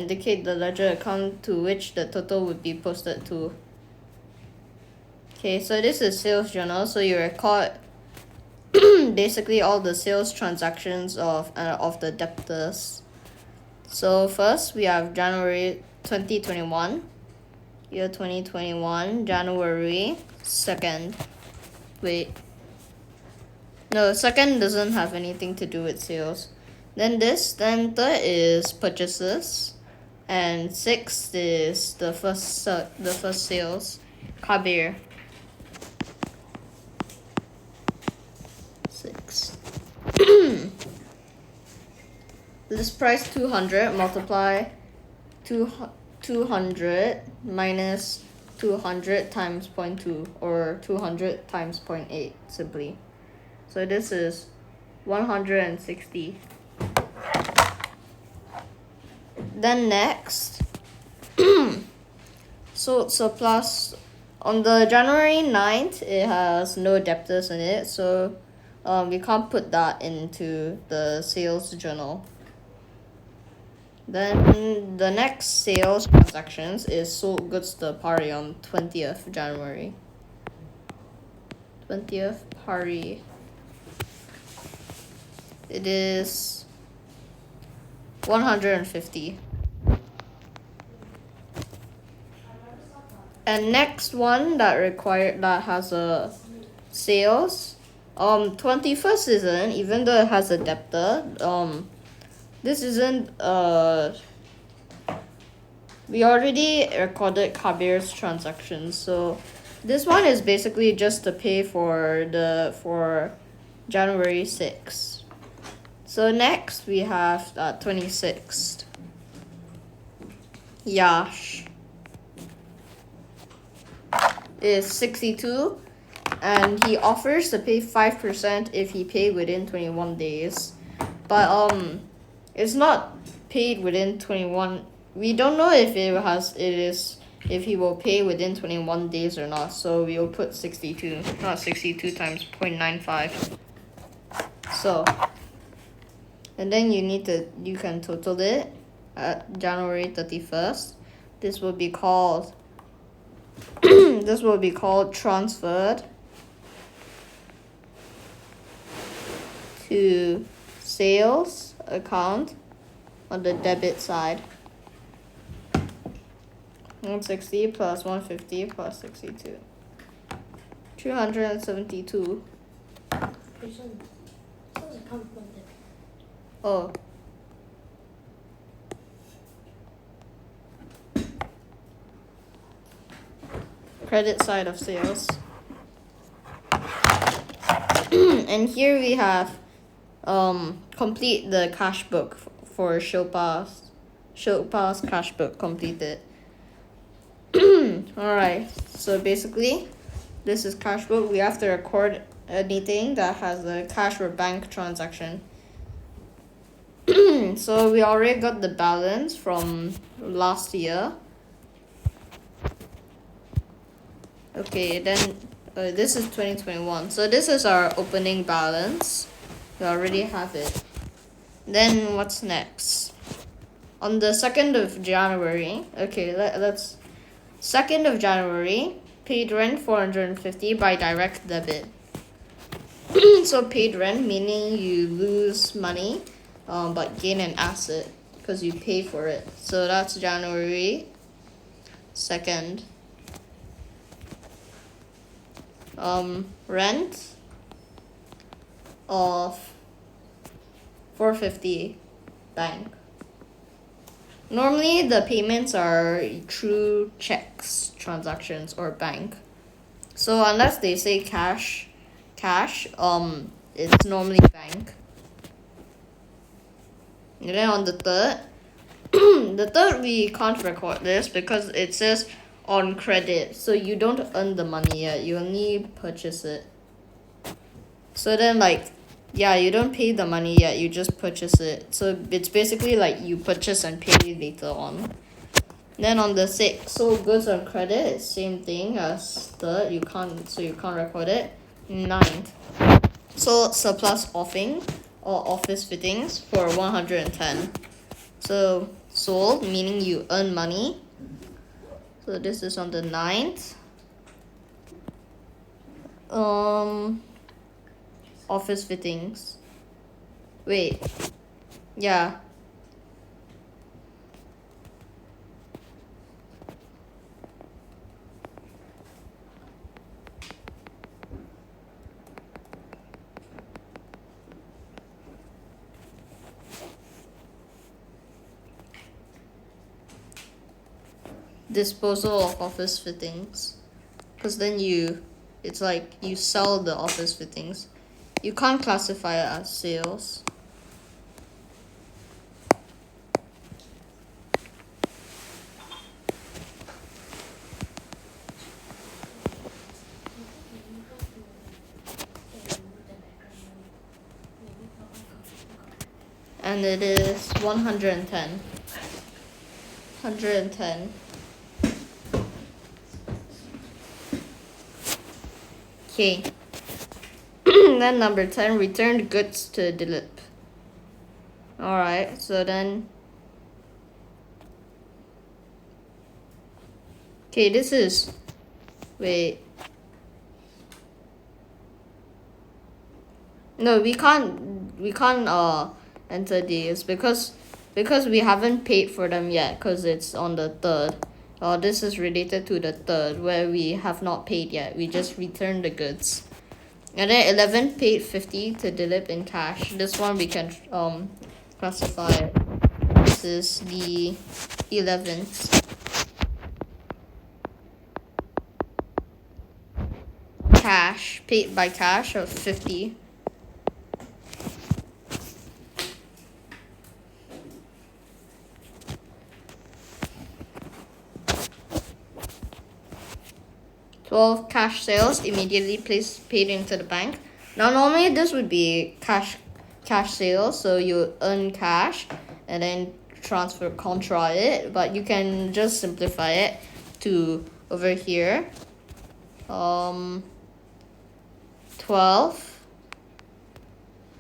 indicate the ledger account to which the total would be posted to. Okay, so this is sales journal, so you record basically all the sales transactions of the debtors. So first we have January 2021, year 2021, January 2nd. Wait. No, second doesn't have anything to do with sales. Then third is purchases, and sixth is the first sales, Kabir. 6. List price 200, multiply 200 minus 200 times 0.2, or 200 times 0.8 simply. So this is 160. Then next, so surplus on the January 9th, it has no debtors in it, so we can't put that into the sales journal. Then the next sales transactions is sold goods to the party on 20th January. 20th party. It is 150. And next one that has a sales, 21st isn't, even though it has a debtor. This isn't we already recorded Kabir's transactions, so this one is basically just to pay for January 6th. So next we have 26th. Yash is 62, and he offers to pay 5% if he paid within 21 days. But it's not paid within 21. We don't know if if he will pay within 21 days or not, so we'll put 62, not 62 times 0.95. So, and then you can total it at January 31st. This will be called transferred to sales account on the debit side. 160 plus 150 plus 62. 272. Oh. Credit side of sales. And here we have complete the cash book for Shilpa's cash book completed. Alright, so basically this is cash book. We have to record anything that has a cash or bank transaction. So we already got the balance from last year. Okay, then this is 2021. So this is our opening balance. We already have it. Then what's next? On the 2nd of January, okay, let's 2nd of January, paid rent 450 by direct debit. So paid rent meaning you lose money, but gain an asset because you pay for it. So that's January 2nd. Rent of 450 bank. Normally the payments are through checks, transactions, or bank. So unless they say cash, it's normally bank. And then on the 3rd, the 3rd we can't record this because it says on credit, so you don't earn the money yet, you only purchase it. So then you don't pay the money yet, you just purchase it. So it's basically like you purchase and pay later on. Then on the 6th, so goods on credit, it's same thing as 3rd, you can't record it. 9th, so surplus offing or office fittings for 110. So sold, meaning you earn money. So this is on the 9th. Office fittings. Wait. Yeah. Disposal of office fittings. Because then it's like you sell the office fittings. You can't classify it as sales. And it is 110. 110. Okay. Then number 10, returned goods to Dilip. Alright, so then... Okay, this is... Wait. No, we can't enter these because we haven't paid for them yet because it's on the 3rd. This is related to the 3rd where we have not paid yet. We just returned the goods. And then 11 paid 50 to Dilip in cash. This one we can classify. This is the 11th. Cash, paid by cash of 50. Cash sales immediately paid into the bank. Now normally this would be cash sales, so you earn cash and then transfer contra it, but you can just simplify it to over here. 12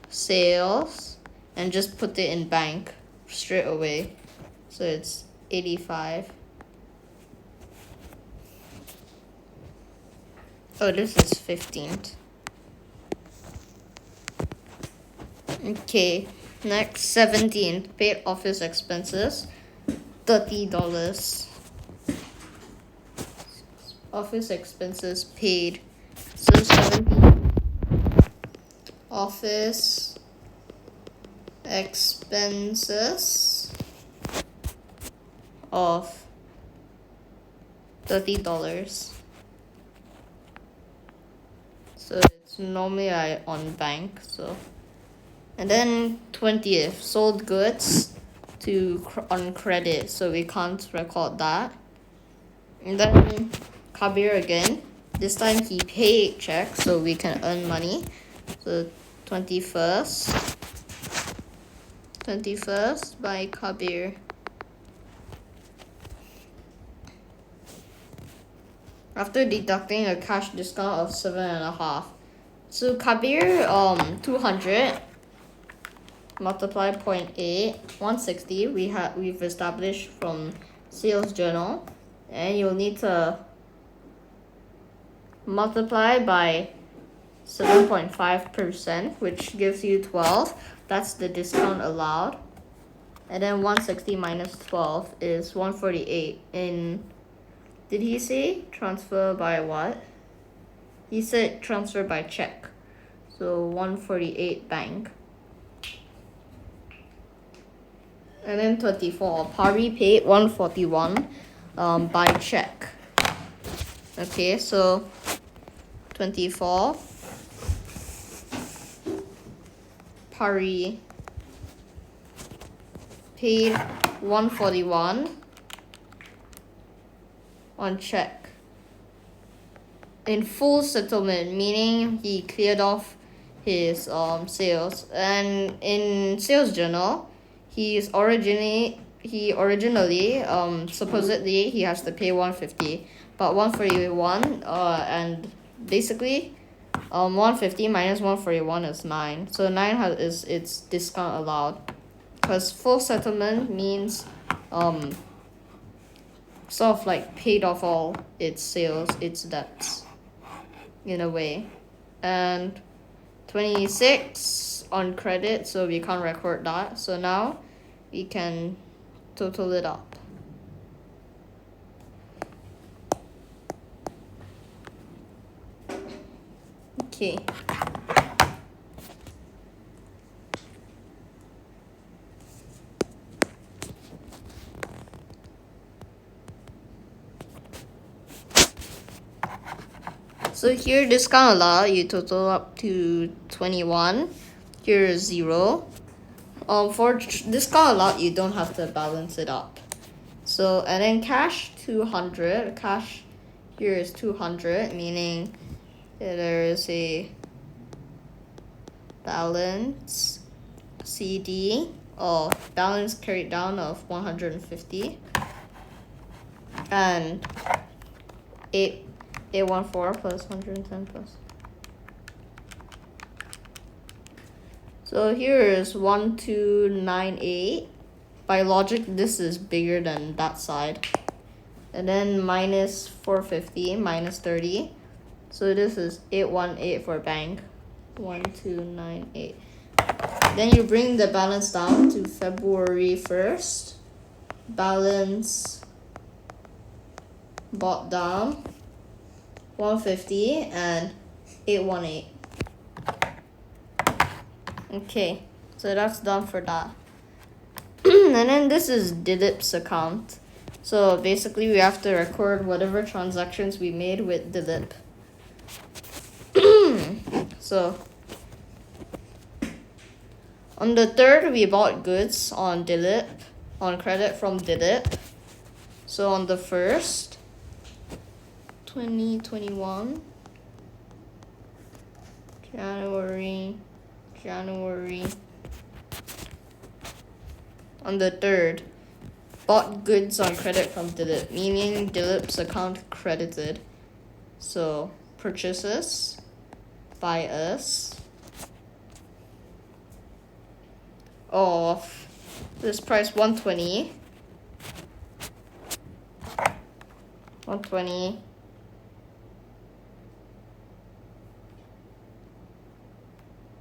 sales and just put it in bank straight away. So it's 85. Oh, this is 15th. Okay, next 17th, paid office expenses, $30. Office expenses paid. So 17th, office expenses of $30. So it's normally on bank, so. And then 20th, sold goods on credit, so we can't record that. And then Kabir again. This time he paid check, so we can earn money. So 21st by Kabir. After deducting a cash discount of 7.5. So Kabir 200 multiply 0.8, 160 we've established from sales journal, and you'll need to multiply by 7.5%, which gives you 12. That's the discount allowed. And then 160 minus 12 is 148. Did he say transfer by what? He said transfer by check. So 148 bank. And then 24. Pari paid 141 by check. Okay, so 24. Pari paid 141 on check. In full settlement, meaning he cleared off his sales. And in sales journal, he originally supposedly he has to pay 150, but 141 and basically 150 minus 141 is 9, so 9 is its discount allowed, because full settlement means sort of like paid off all its sales, its debts, in a way. And 26 on credit, so we can't record that. So now we can total it up. Okay. So here, discount allowed, you total up to 21. Here is 0. For discount allowed, you don't have to balance it up. So, and then cash 200. Cash here is 200, meaning there is a balance CD or balance carried down of 150. And 814 plus 110 plus. So here is 1298. By logic, this is bigger than that side. And then minus 450, minus 30. So this is 818 for bank. 1298. Then you bring the balance down to February 1st. Balance bought down 150 and 818. Okay, so that's done for that. And then this is Dilip's account. So basically we have to record whatever transactions we made with Dilip. So on the 3rd we bought goods on Dilip, on credit from Dilip. So on the 1st, 2021, January. On the 3rd, bought goods on credit from Dilip, meaning Dilip's account credited. So purchases by us of this price 120.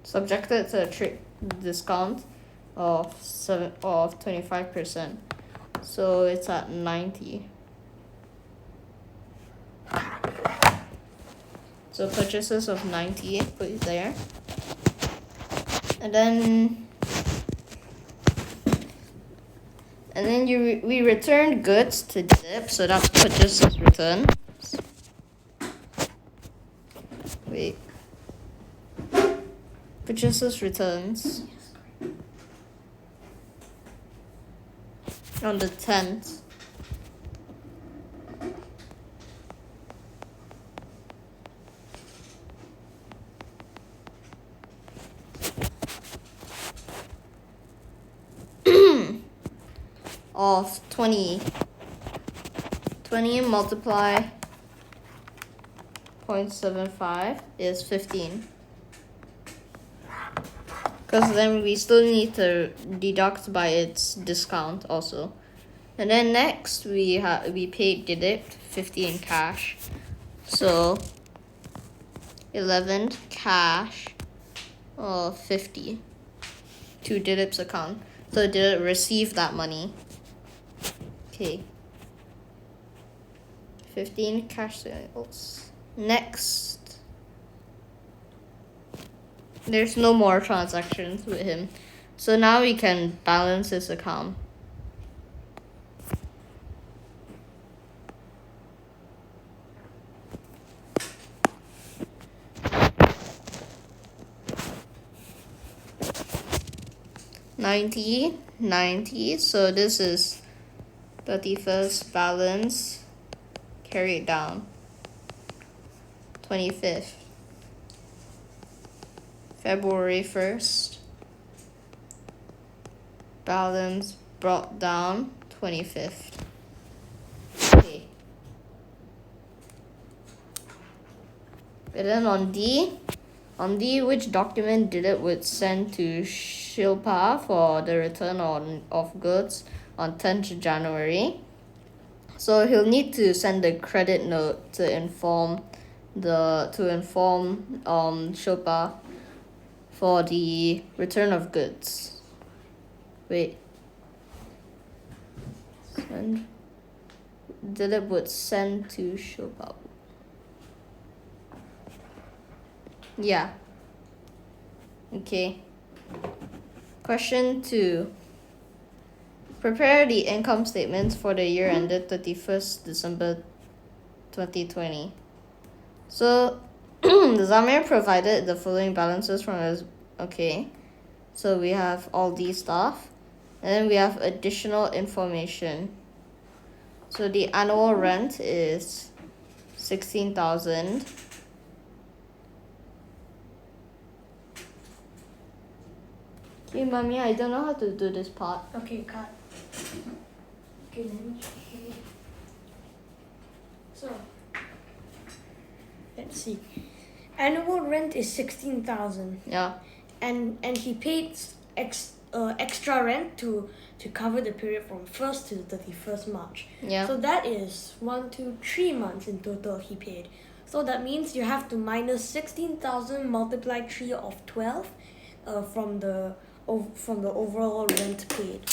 Subjected to a trade discount of 25%. So it's at 90. So purchases of 90, put it there. And then we return goods to Dilip, so that's purchases return. Wait. Purchases returns on the 10th. Of 20 multiply 0.75 is 15. Because then we still need to deduct by its discount also. And then next we paid Dilip 50 in cash. So 11 cash of 50 to Dilip's account. So Dilip received that money. Okay. 15 cash sales. Next. There's no more transactions with him. So now we can balance his account. $90. So this is 31st balance carried down. 25th. February 1st. Balance brought down. 25th. Okay. And then on D, which document Dilip would send to Shilpa for the return of goods on 10th January. So he'll need to send a credit note to inform Shilpa for the return of goods. Wait. Dilip would send to Shilpa. Yeah. Okay. Question 2. Prepare the income statements for the year ended 31st December 2020. So, Zamir provided the following balances from his... Okay. So we have all these stuff. And then we have additional information. So the annual rent is 16,000. Okay, Mommy, I don't know how to do this part. Okay, cut. Okay, let me show you. So, let's see. Annual rent is 16,000. Yeah. And he paid extra rent to cover the period from 1st to 31st March. Yeah. So that is 3 months in total he paid. So that means you have to minus 16,000 multiplied 3 of 12 from the overall rent paid.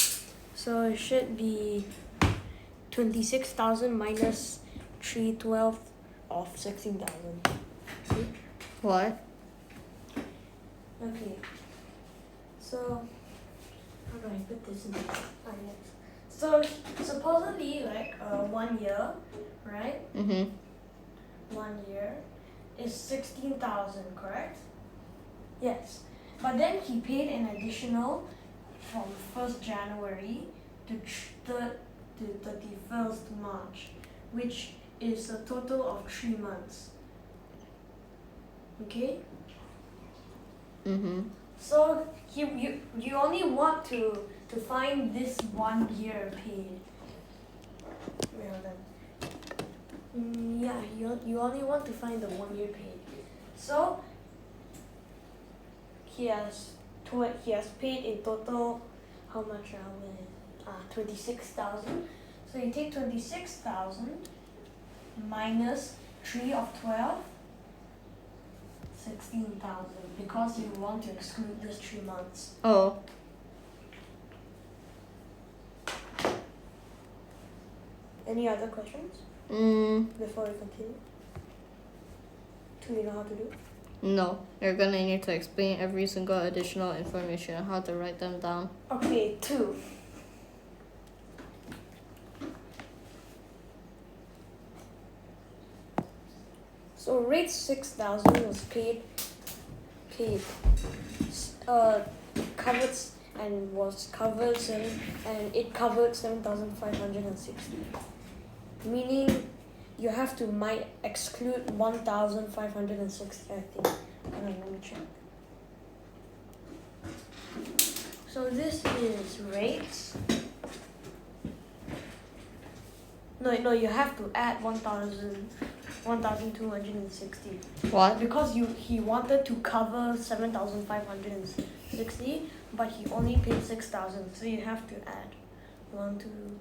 So it should be 26,000 minus 312 of 16,000. See? What? Okay. So how do I put this in finance? So supposedly 1 year, right? 1 year is 16,000, correct? Yes. But then he paid an additional from 1st January to 31st March, which is a total of 3 months. Okay? So you only want to find this 1 year paid. Wait, hold on. Yeah, you only want to find the 1 year paid. So he has paid in total how much? 26,000. So you take 26,000 minus 3 of 12. 16,000 because you want to exclude this 3 months. Oh. Any other questions before we continue? Do you know how to do? No. You're gonna need to explain every single additional information and how to write them down. Okay, 2. So rate 6,000 was paid covered and was covered and it covered 7,560. Meaning you have to exclude 1,560, I think. Let me check. So this is rates. No, you have to add 1,260. What? Because he wanted to cover 7,560, but he only paid 6,000, so you have to add 1, 2.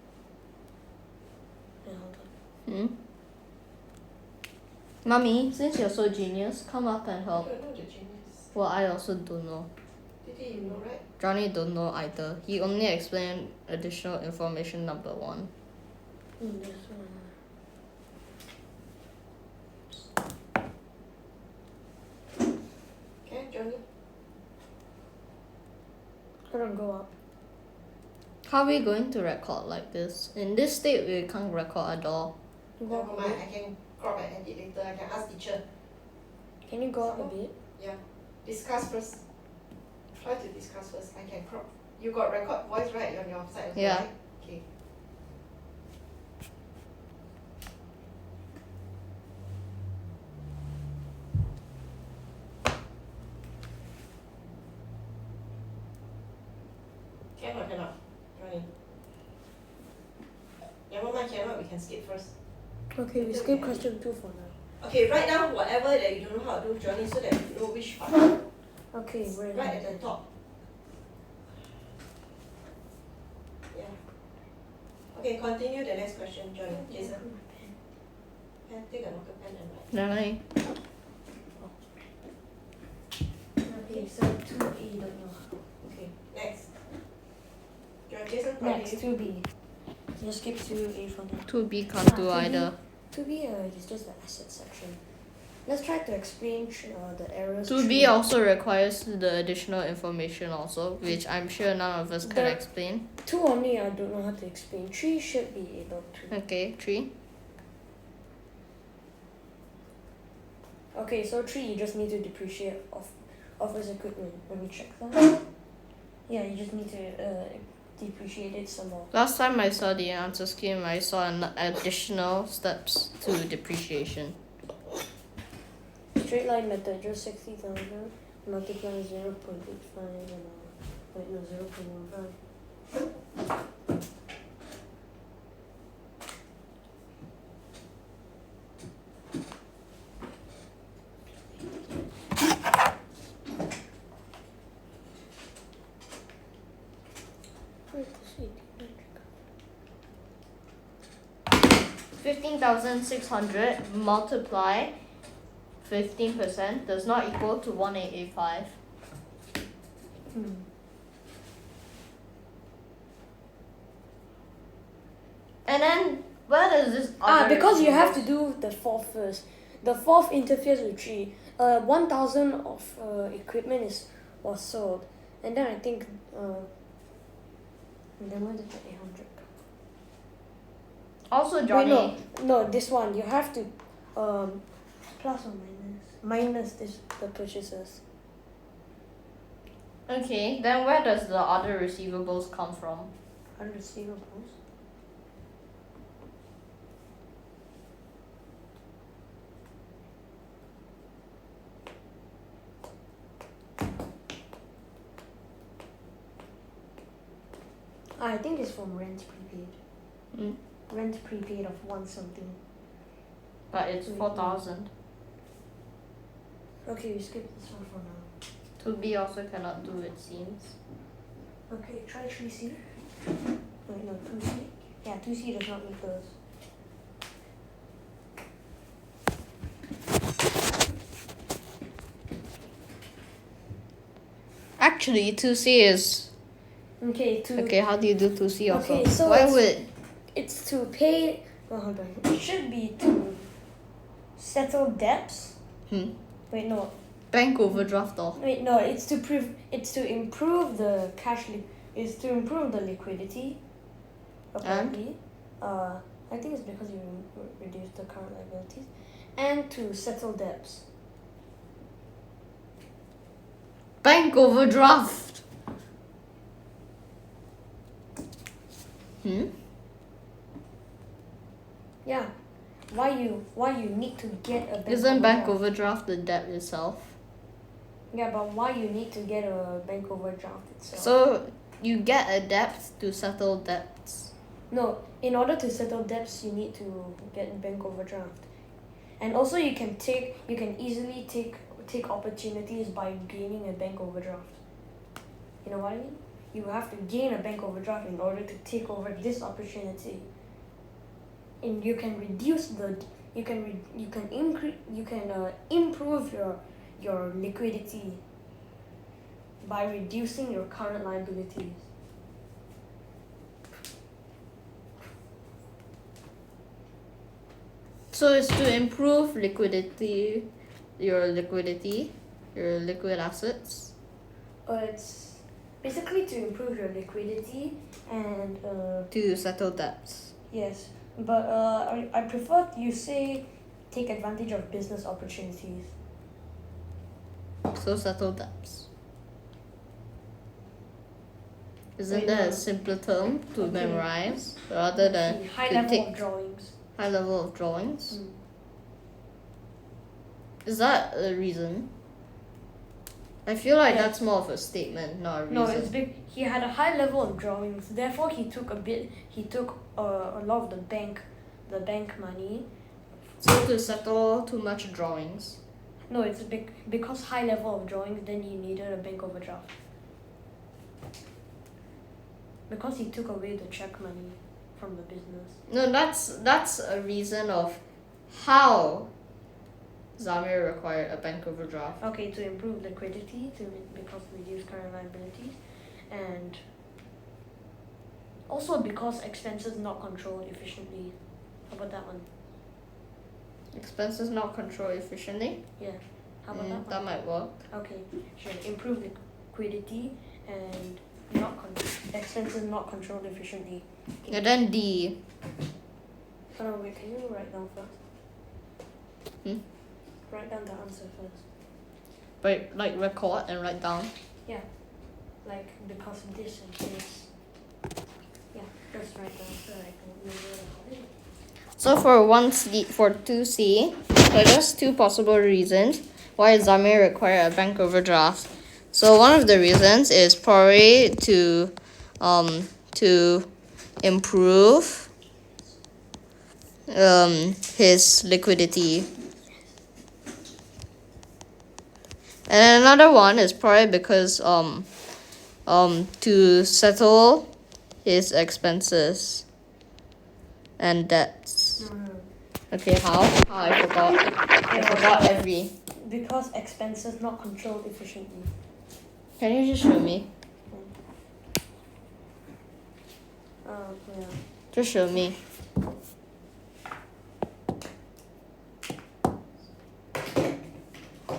Yeah, hold on. Mommy, since you're so genius, come up and I help. don't know the genius. Well, I also don't know. Did you know, right? Johnny don't know either. He only explained additional information number 1. This one. Okay, Johnny. Couldn't go up. How are we going to record like this? In this state, we can't record at all. Go Never up a mind, bit. I can crop and edit later. I can ask teacher. Can you go up a bit? Yeah. Discuss first. Try to discuss first. I can crop. You got record voice right on your side also, Yeah. right? Okay. Can or cannot? Johnny. Never mind, cannot, we can skip first. Okay, we skip question 2 for now. Okay, write down whatever that you don't know how to do, Johnny, so that you know which part. Okay, where Right at the top. Yeah. Okay, continue the next question, Jordan. Jason. Pen, take a marker pen and write. Nine. Okay, so 2A, don't know how. Okay, next. Jason, Next, continue. 2B. Just skip 2A for now. 2B can't do 2B. either. 2B is just the asset section. Let's try to explain the errors. 2B tree. also requires the additional information also, which I'm sure none of us can The- explain. 2 only I don't know how to explain. 3 should be able to. Okay, 3. Okay, so 3 you just need to depreciate office equipment. Let me check that. Yeah, you just need to depreciate it some more. Last time I saw the answer scheme, I saw an additional steps to depreciation. Straight line method, just 60,000 multiply 0.85 and wait no 0.15. Where's the sheet? 15,600 multiply 15% does not equal to 1885. And then where does this other Because you have to receivables- do the fourth first. The fourth interferes with 3. 1,000 of equipment was sold, and then I think and then where did the 800 come? Also, Johnny. Wait, no, this one you have to plus or minus this the purchases. Okay, then where does the other receivables come from? Other receivables. I think it's from rent prepaid. Mm. Rent prepaid of 1 something. But it's Mm. 4,000. Okay, we skip this one for now. 2B also cannot do, it seems. Okay, try 3C. Wait, no, 2C. Yeah, 2C does not meet those. Actually, 2C is. Okay, Okay, how do you do 2C also? Okay, so Why it's- would. It's to pay. Oh, hold on. It should be to settle debts. Wait, no. Bank overdraft or. Wait, no. It's to It's to improve the It's to improve the liquidity. Apparently, I think it's because you reduce the current liabilities, and to settle debts. Bank overdraft! Yeah. Why you need to get a bank Isn't bank overdraft? overdraft the debt itself? Yeah, but why you need to get a bank overdraft itself? So, you get a debt to settle debts. No, in order to settle debts, you need to get a bank overdraft, and also you can easily take opportunities by gaining a bank overdraft. You know what I mean? You have to gain a bank overdraft in order to take over this opportunity. And you can improve your liquidity by reducing your current liabilities. So, it's to improve liquidity, your liquid assets. It's basically to improve your liquidity and To settle debts. yes, but I prefer you say take advantage of business opportunities. So, settle debts. Isn't Wait, that no. a simpler term to Okay. memorize rather than See, high to level take of drawings. high level of drawings? Mm. Is that a reason? I feel like Yeah. that's more of a statement, not a reason. No, it's big. He had a high level of drawings. Therefore, he took a lot of the bank money. So to settle too much drawings. No, it's because high level of drawings. Then he needed a bank overdraft. Because he took away the check money. from the business. No, that's a reason of how Zamir required a bank overdraft. Okay, to improve liquidity, because reduce current liabilities, and also because expenses not controlled efficiently. How about that one? Expenses not controlled efficiently. How about that That one? might work. Okay, sure. Improve liquidity and expenses not controlled efficiently. And then D. Oh no, wait, can you write down first? Hmm? Write down the answer first. But like record and write down. Like because of this and this. Yeah, just write down so I can remember about it. So for 1C, for 2C, there are just two possible reasons why Zamir required a bank overdraft. So one of the reasons is probably to improve his liquidity. And another one is probably because to settle his expenses and debts. No. Okay, how? I forgot every. Because expenses not controlled efficiently. Can you just show me? Yeah. Just show me. Okay, I'll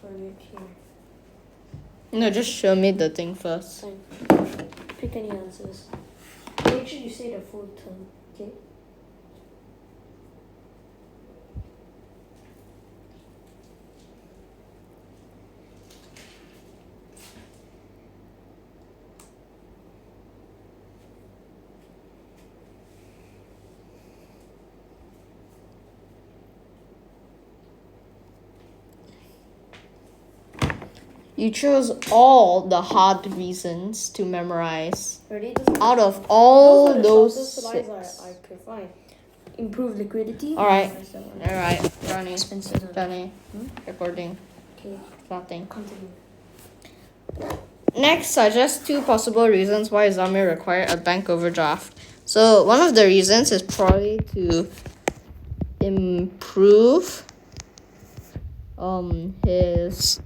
put it here. No, just show me the thing first. Fine. Pick any answers. Make sure you say the full term, okay? You chose all the hard reasons to memorize. Ready? Out of all those slides six. I could find. Improve liquidity. Alright. Memorize that one. Alright, Johnny. Expenses. Johnny. Hmm? Recording. Okay, Nothing. continue. Next are just two possible reasons why Zamir required a bank overdraft. So one of the reasons is probably to improve his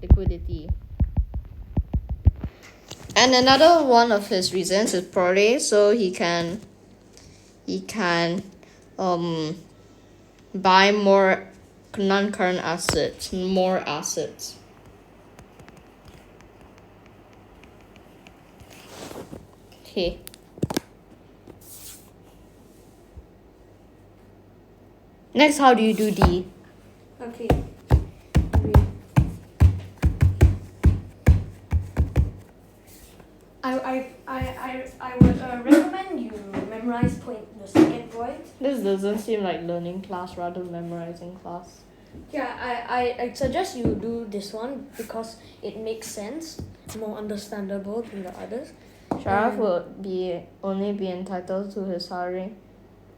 liquidity. And another one of his reasons is probably so he can buy more non-current assets, more assets. Okay. Next, how do you do D? Okay. I would recommend you memorize the second point. This doesn't seem like learning class, rather memorizing class. Yeah, I suggest you do this one because it makes sense, more understandable than the others, Sharaf would only be entitled to his salary.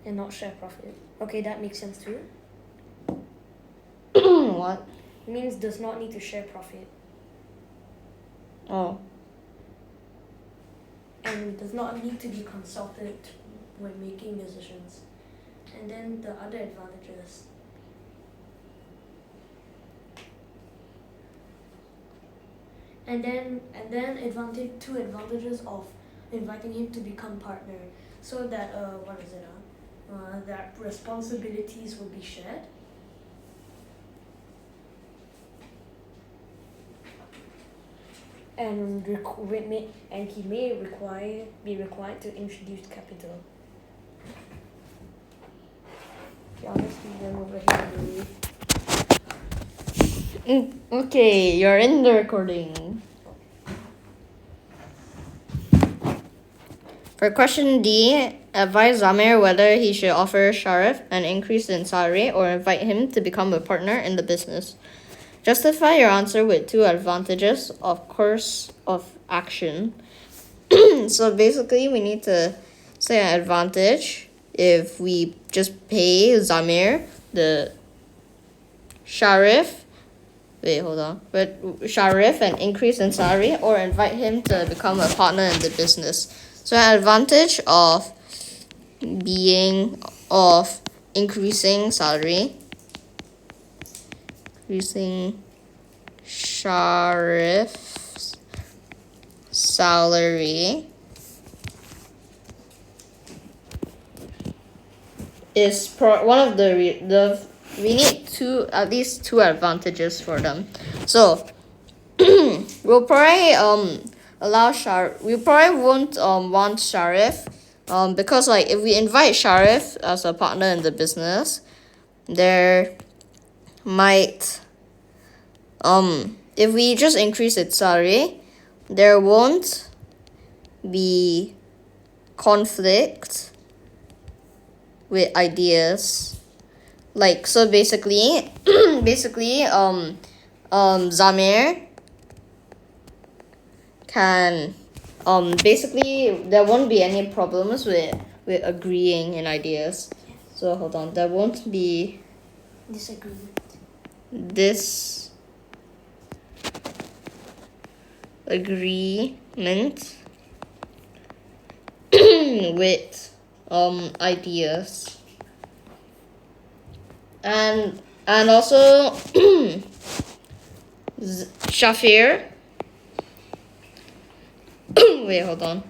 and not share profit. Okay, that makes sense too. What? Means does not need to share profit Oh. and does not need to be consulted when making decisions. And then the other advantages. And then two advantages of inviting him to become partner, so that that responsibilities will be shared. And he may be required to introduce capital. Okay, I'll just leave them over here. Okay, you're in the recording. For question D, advise Zamir whether he should offer Sharif an increase in salary or invite him to become a partner in the business. Justify your answer with two advantages of course of action. So basically, we need to say an advantage if we just pay Zamir the Sharif wait, hold on. With Sharif an increase in salary or invite him to become a partner in the business. So an advantage of increasing salary, increasing Sharif's salary is one of we need at least two advantages for them. So we'll probably we probably won't want Sharif because like if we invite Sharif as a partner in the business, there might if we just increase its salary, there won't be conflict with ideas. Like, so basically Zamir can basically there won't be any problems with agreeing in ideas. So hold on, there won't be agreement with ideas. And also Shafir wait, hold on.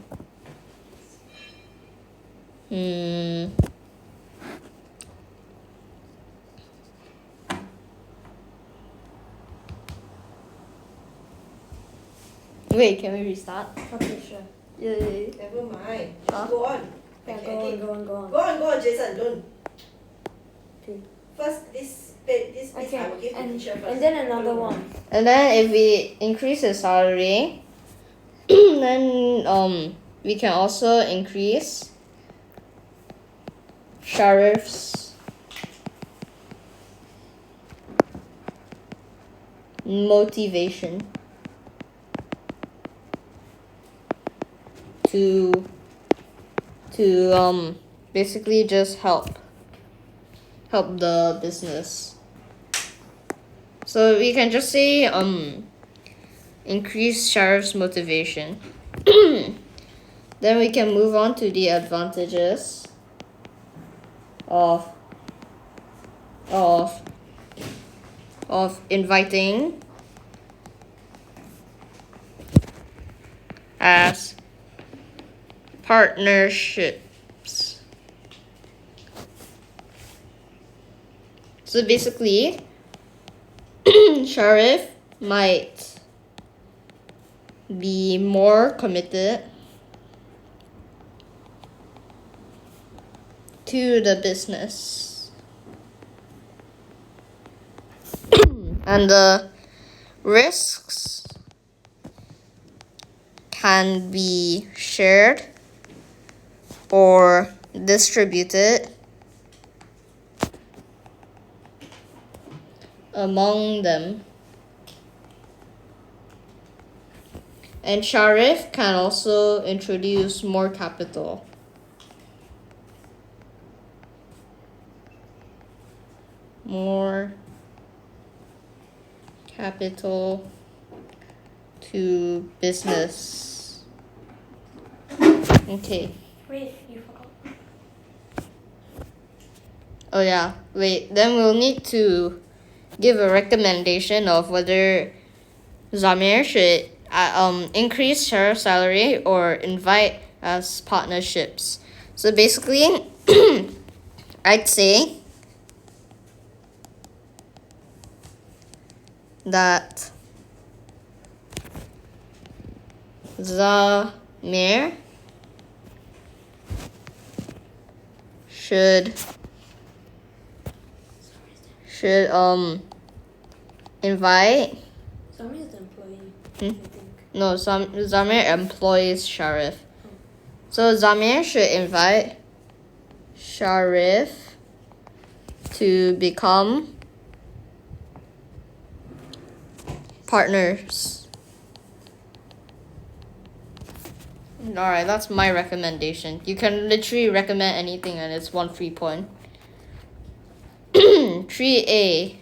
Wait, can we restart? Okay, sure. Yeah. Never mind. Huh? Go on. Yeah, Okay, go on. Go on, Jason. Don't. Okay. First, this piece Okay, I will give to teacher first. and then another one. And then if we increase his salary, then we can also increase Sharif's motivation to basically just help the business. So we can just say increase Sharif's motivation. Then we can move on to the advantages of inviting as partnerships. So basically Sharif might be more committed to the business. And the risks can be shared or distributed among them. And Sharif can also introduce more capital. More capital to business. Okay. Wait, you forgot. Oh yeah, wait, then we'll need to give a recommendation of whether Zamir should increase Sharif's salary or invite as partnerships. So basically, I'd say that Zamir should invite Sammy is the employee, Hmm? I think. no Zamir employs Sharif. So Zamir should invite Sharif to become partners. Alright, that's my recommendation. You can literally recommend anything and it's 1 free point. 3A.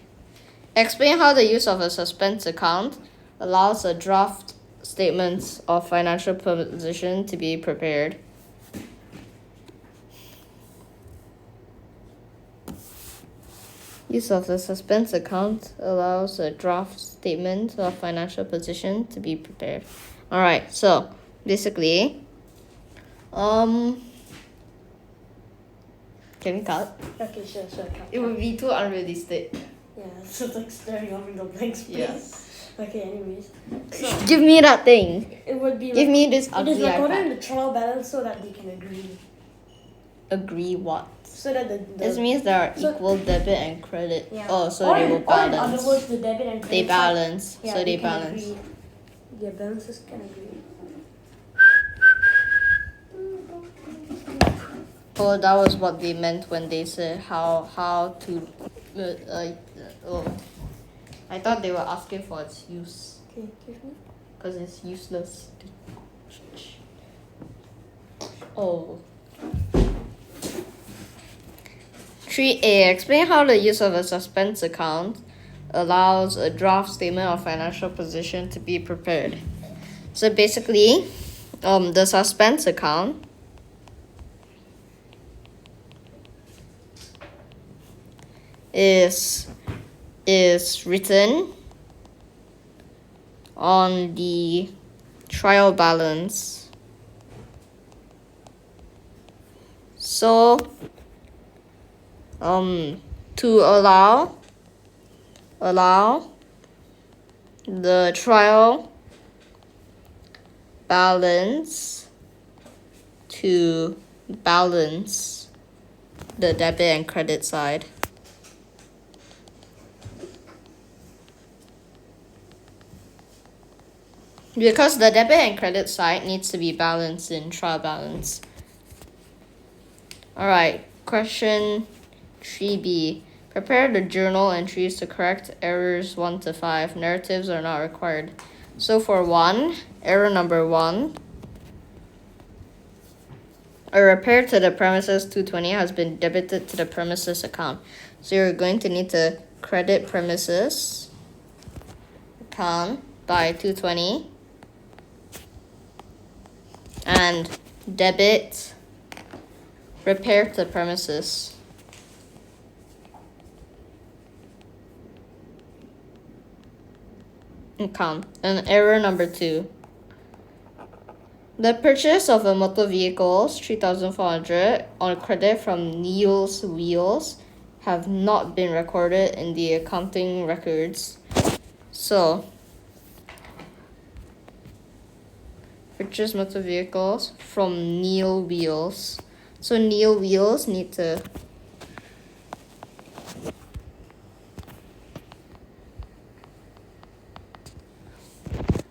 Explain how the use of a suspense account allows a draft statement of financial position to be prepared. Use of the suspense account allows a draft statement of financial position to be prepared. Alright, so basically, can we cut? Okay, sure. It would be too unrealistic. Yeah, so it's like staring off into blank space. Yeah. Okay, anyways. So, Give me that thing. it would be Give me this it is ugly recorded iPad. in the trial balance so that they can agree. Agree what? So that the This means there are so- equal debit and credit. yeah. Oh, so or they in, will Or in balance. other words, the debit and credit They side- balance. Yeah, So they can balance. agree. Their balances can agree. Oh, that was what they meant when they said how to. Oh, I thought they were asking for its use Okay, give me. because it's useless. Oh. 3A. Explain how the use of a suspense account allows a draft statement of financial position to be prepared. So basically, the suspense account is written on the trial balance. So to allow the trial balance to balance the debit and credit side. Because the debit and credit side needs to be balanced in trial balance. Alright, question 3B. Prepare the journal entries to correct errors 1 to 5. Narratives are not required. So for 1, error number 1. A repair to the premises 220 has been debited to the premises account. So you're going to need to credit premises account by 220 and debit repair to premises. Account. And error number 2. The purchase of a motor vehicle, 3,400, on credit from Neil's Wheels have not been recorded in the accounting records. So, purchase motor vehicles from Neil Wheels. So Neil Wheels need to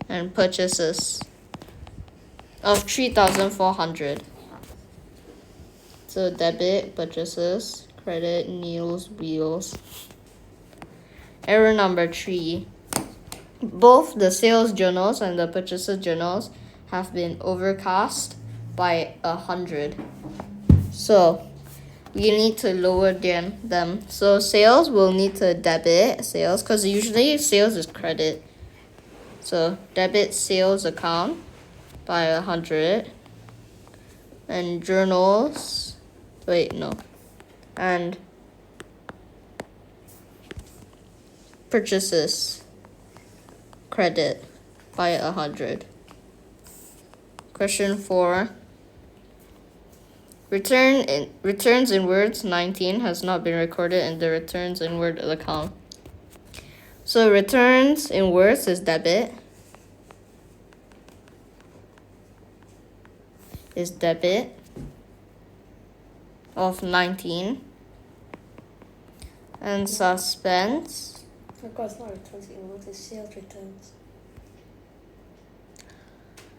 and purchases of 3,400. So debit, purchases, credit, Neil's Wheels. Error number 3. Both the sales journals and the purchases journals have been overcast by 100. So we need to lower them. So sales will need to debit sales because usually sales is credit. So debit sales account by 100. And journals, and purchases credit by 100. Question 4. Returns in words 19 has not been recorded in the returns in word account. So returns in words is debit. Of 19. And suspense. Of course, not returns in words, it's sales returns.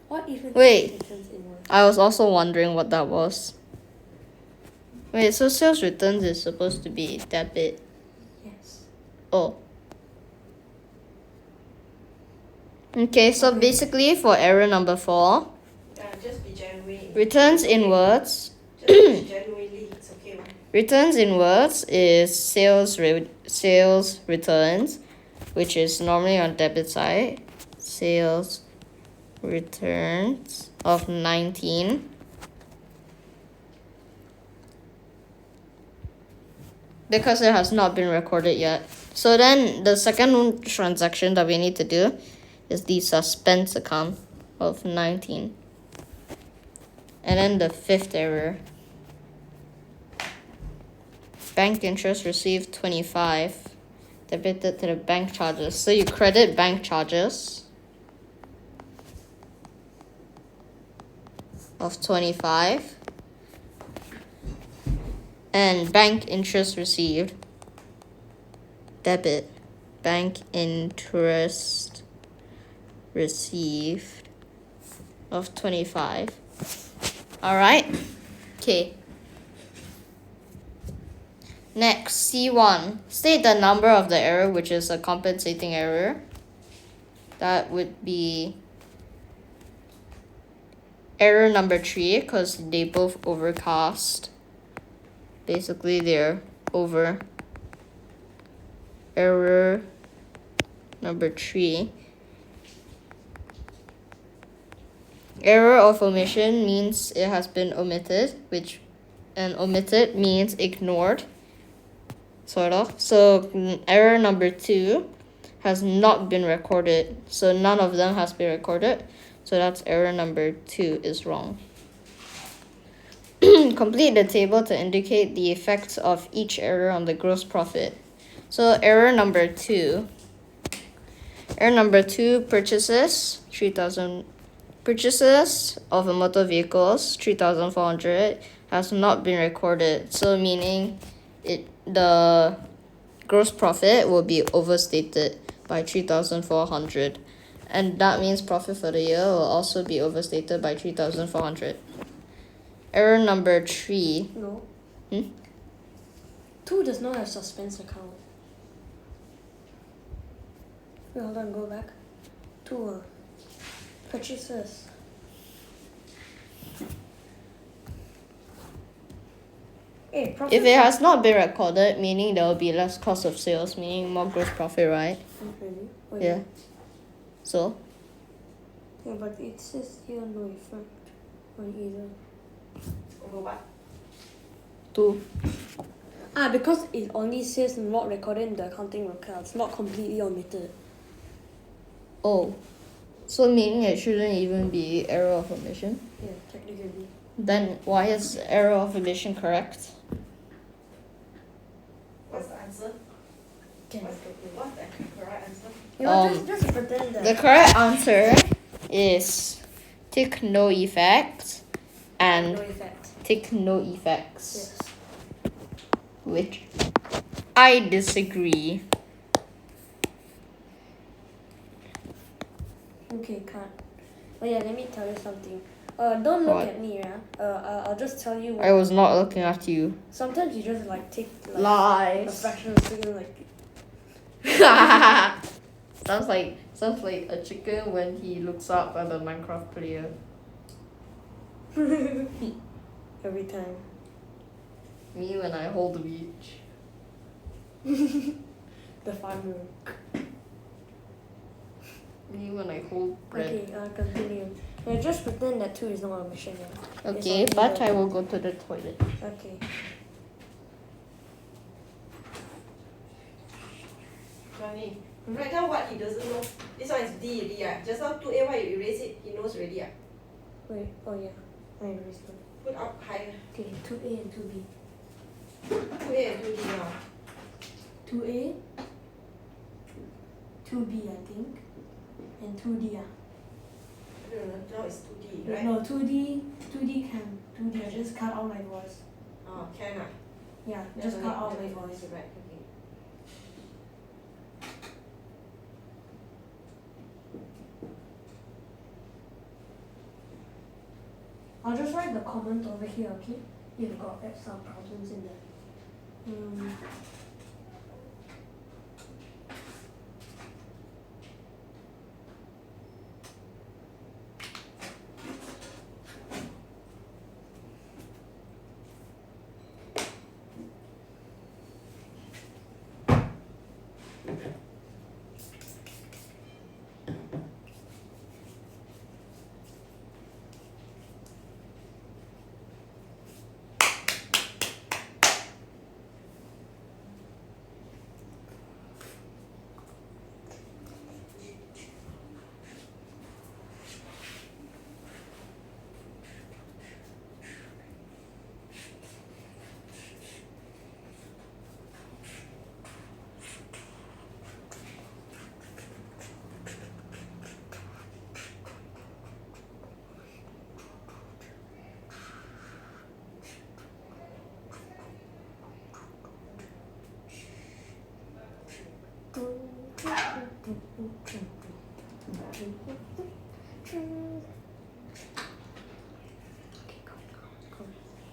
What even Wait. is returns in words? I was also wondering what that was. Wait, so sales returns is supposed to be debit. Yes. Oh. Okay, so basically for error number 4, Just be genuine. returns in words. Just be genuinely, it's okay. Returns in words is sales returns, which is normally on debit side, sales returns of 19. Because it has not been recorded yet. So then the second transaction that we need to do is the suspense account of 19. And then the fifth error. Bank interest received 25. Debited to the bank charges. So you credit bank charges of 25. And bank interest received. Debit. Bank interest received of 25. Alright? Okay. Next, C1. State the number of the error, which is a compensating error. That would be error number 3, because they both overcast. Basically, they're over. Error number 3. Error of omission means it has been omitted, and omitted means ignored, sort of. So error number 2 has not been recorded, so none of them has been recorded. So that's error number 2 is wrong. Complete the table to indicate the effects of each error on the gross profit. So error number 2. Error number 2, purchases 3,000. Purchases of a motor vehicles 3,400 has not been recorded. So meaning the gross profit will be overstated by 3,400. And that means profit for the year will also be overstated by 3,400. Error number 3. No. 2 does not have suspense account. Wait, hold on, go back. 2. Purchases. Hey, profit. If it has not been recorded, meaning there will be less cost of sales, meaning more gross profit, right? Really? Oh, Yeah. So? Yeah, but it says here no effect on either. Over what? 2. Because it only says not recorded in the accounting records, not completely omitted. Oh. So meaning it shouldn't even be error of omission? Yeah, technically. Then why is error of omission correct? What's the answer? What's the correct answer? You know, just pretend that. The correct answer is tick no effect and No effect. tick no effects. Yes. Which I disagree. Okay, can't. Oh yeah, let me tell you something. Don't look What? at me, yeah. I'll just tell you. I was not looking at you. Sometimes you just like take like a Lies. fraction of a second, like. sounds like a chicken when he looks up at the Minecraft player. Every time. Me when I hold the beach. The farmer. Me when I hold bread. Okay, continue. Now just pretend that 2 is not a machine. Yeah. Okay, It's but only I will go to the toilet. Okay. Johnny, write down what he doesn't know. This one is D already. Just now 2A, why you erase it? He knows already. Wait. Oh yeah. I erased it. Put up higher. Okay. 2A and 2B. 2A and 2D now. 2A. 2B, I think. And 2D. No, now it's 2D, right? No, 2D can 2D. I just cut out my voice. Oh, can ah? Yeah, just cut out my voice. Right, okay. I'll just write the comment over here, okay? You've got some problems in there.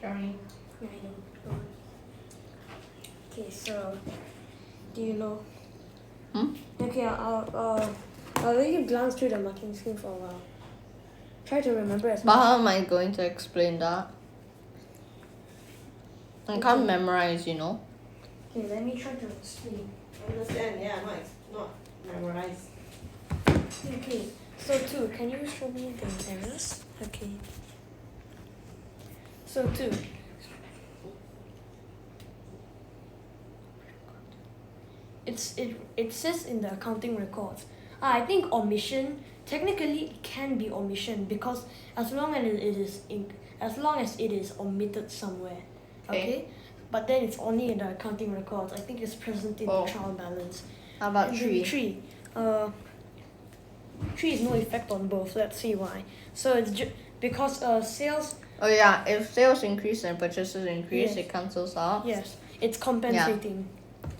Johnny. Yeah, I know. Go on. Okay, so do you know? Okay, I'll let you glance through the marking scheme for a while. Try to remember as But much. how am I going to explain that? I can't memorize, you know. Okay, let me try to explain. Understand? Yeah, not memorize. Okay, so 2, can you show me the errors? Okay. So 2. It says in the accounting records. I think omission, technically it can be omission because as long as it is omitted somewhere. Okay? But then it's only in the accounting records. I think it's present in the trial balance. How about And 3? then 3. 3 is no effect on both. Let's see why. So it's because sales. Oh yeah, if sales increase and purchases increase, Yes. it cancels out. Yes, it's compensating.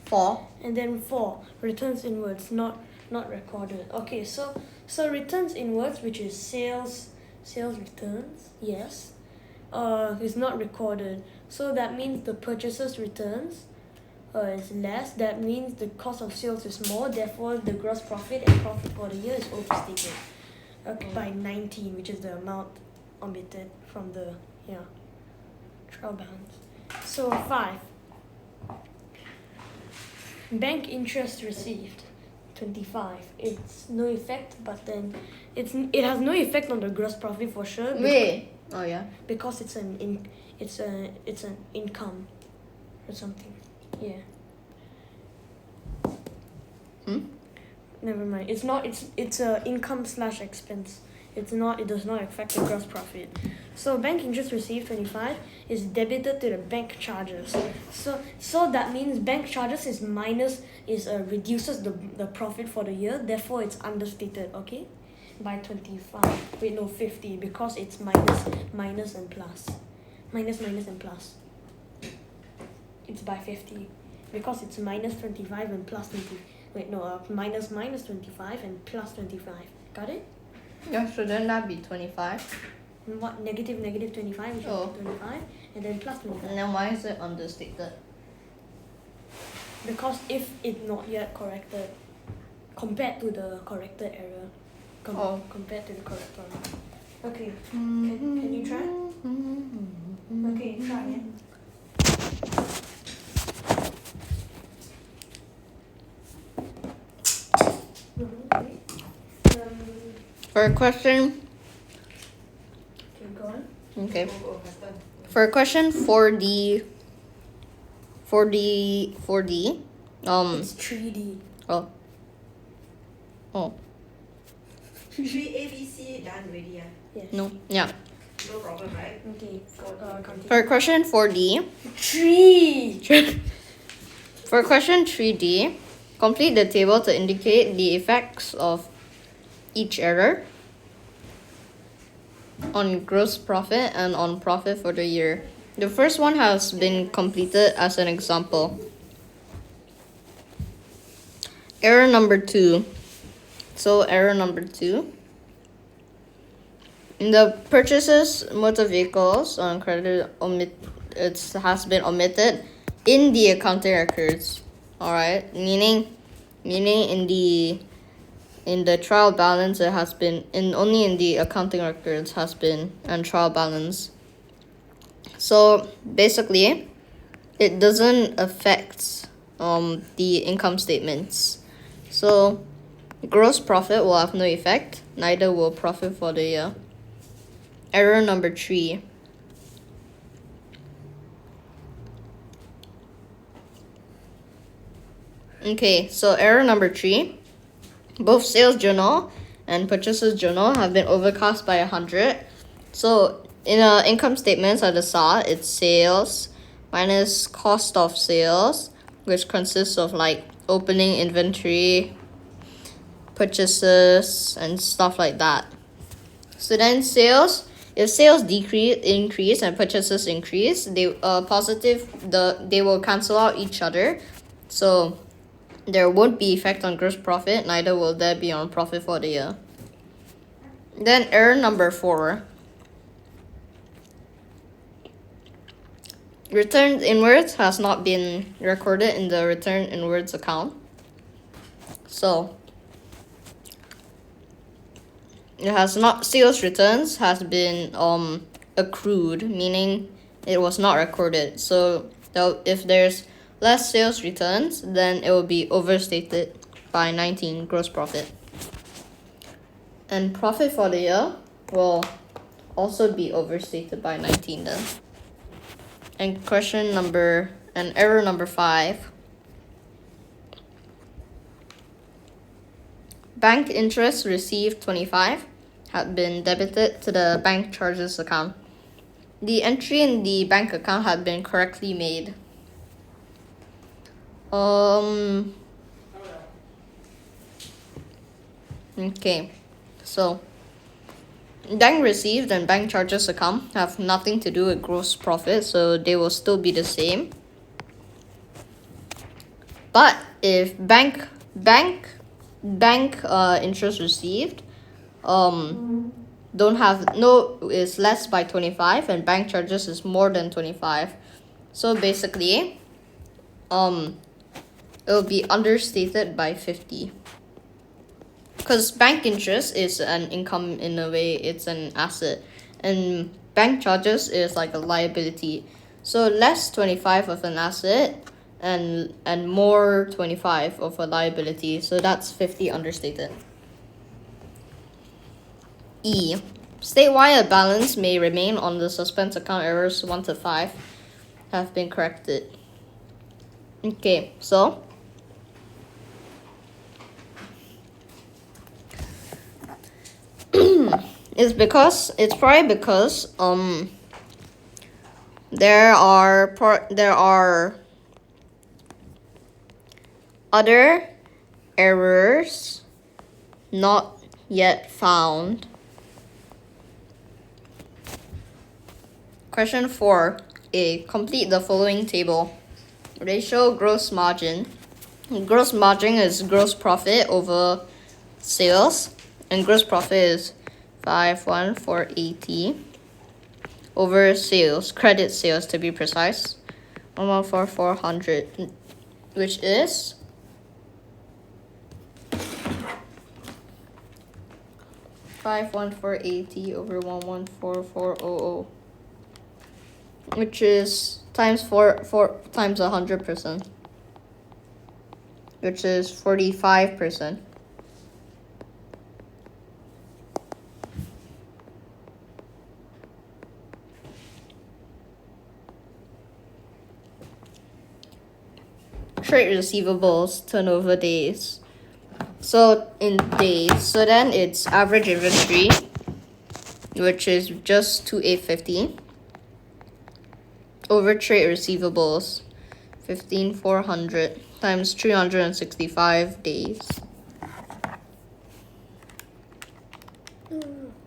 4. And then 4, returns inwards, not recorded. Okay, so returns inwards, which is sales returns, yes, is not recorded. So that means the purchases returns is less. That means the cost of sales is more. Therefore, the gross profit and profit for the year is overstated by 19, which is the amount omitted from the trial balance. So 5. Bank interest received, 25. It's no effect, but then it has no effect on the gross profit for sure. Wait. Oh yeah. Because it's an income or something. Yeah. Never mind. It's a income / expense. It does not affect the gross profit. So bank interest received 25 is debited to the bank charges. So that means bank charges reduces the profit for the year. Therefore, it's understated. Okay, by 25. Wait, no, 50 because it's minus and plus. Minus and plus. It's by 50 because it's minus 25 and plus 20. Wait, no, minus 25 and plus 25. Got it? Yeah, shouldn't that be 25? What, negative 25, which is 25, and then plus 25. And then why is it understated? Because if it's not yet corrected, compared to the corrected error, compared to the correct one. Okay, can you try? Okay, try it. For question. Okay, go on. Okay. Go, faster. For question 4D. It's 3D. Oh. 3 ABC done already. Yes. No. Yeah. No problem, right? Okay, continue. For question 4D. 3! For question 3D, complete the table to indicate the effects of each error on gross profit and on profit for the year. The first one has been completed as an example. Error number 2. So error number 2. In the purchases motor vehicles on credit it has been omitted in the accounting records. Alright? Meaning in the trial balance it has been only in the accounting records has been and trial balance. So basically it doesn't affect the income statements. So gross profit will have no effect, neither will profit for the year. Error number 3. Okay, so error number 3. Both sales journal and purchases journal have been overcast by 100. So in income statements at the start, it's sales minus cost of sales, which consists of like opening inventory, purchases, and stuff like that. So then sales, if sales increase and purchases increase, they will cancel out each other. So there won't be effect on gross profit, neither will there be on profit for the year. Then error number 4. Return inwards has not been recorded in the return inwards account. So it has not sales returns has been accrued, meaning it was not recorded. So if there's less sales returns, then it will be overstated by 19 gross profit. And profit for the year will also be overstated by 19 then. And error number 5. Bank interest received 25 had been debited to the bank charges account. The entry in the bank account had been correctly made. Okay, so bank received and bank charges account have nothing to do with gross profit, so they will still be the same. But if bank interest received is less by 25 and bank charges is more than 25, so basically it will be understated by 50. Because bank interest is an income in a way, it's an asset, and bank charges is like a liability. So less 25 of an asset and more 25 of a liability, so that's 50 understated. E. State why a balance may remain on the suspense account. Errors 1 to 5 have been corrected. Okay, so it's probably because there are other errors not yet found. Question 4a. Complete the following table. Ratio gross margin. Gross margin is gross profit over sales, and gross profit is 51480 over sales, credit sales to be precise, 114,400, which is 51480 over 114,400, which is times 4 times 100%, which is 45%. Trade receivables turnover days. So in days, so then it's average inventory, which is just 2850, over trade receivables 15,400 times 365 days.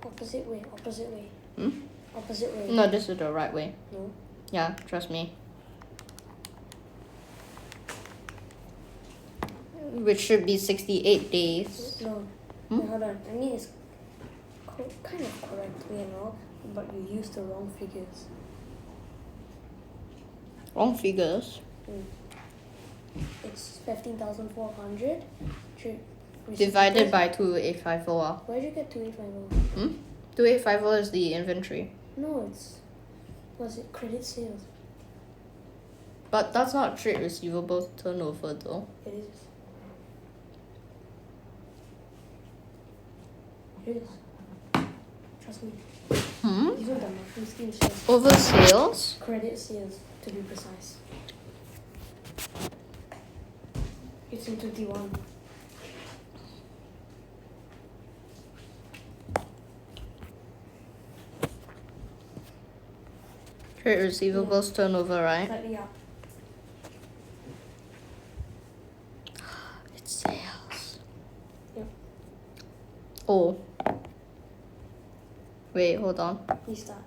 Opposite way. Hmm? Opposite way. No, this is the right way. No. Yeah, trust me. Which should be 68 days. No. Hmm? Wait, hold on. I mean, it's kind of correct way and all, but you used the wrong figures. Wrong figures. It's 15,400 Divided by 2850. Where did you get 2850? 2850 is the inventory. No, was it credit sales? But that's not trade receivables turnover though. It is. It is. Trust me. These are the monthly scheme sales. Over sales? Credit sales, to be precise. It's in 21. Trade receivables turnover, right? Slightly up. It's sales. Yep. Oh. Wait, hold on. Restart.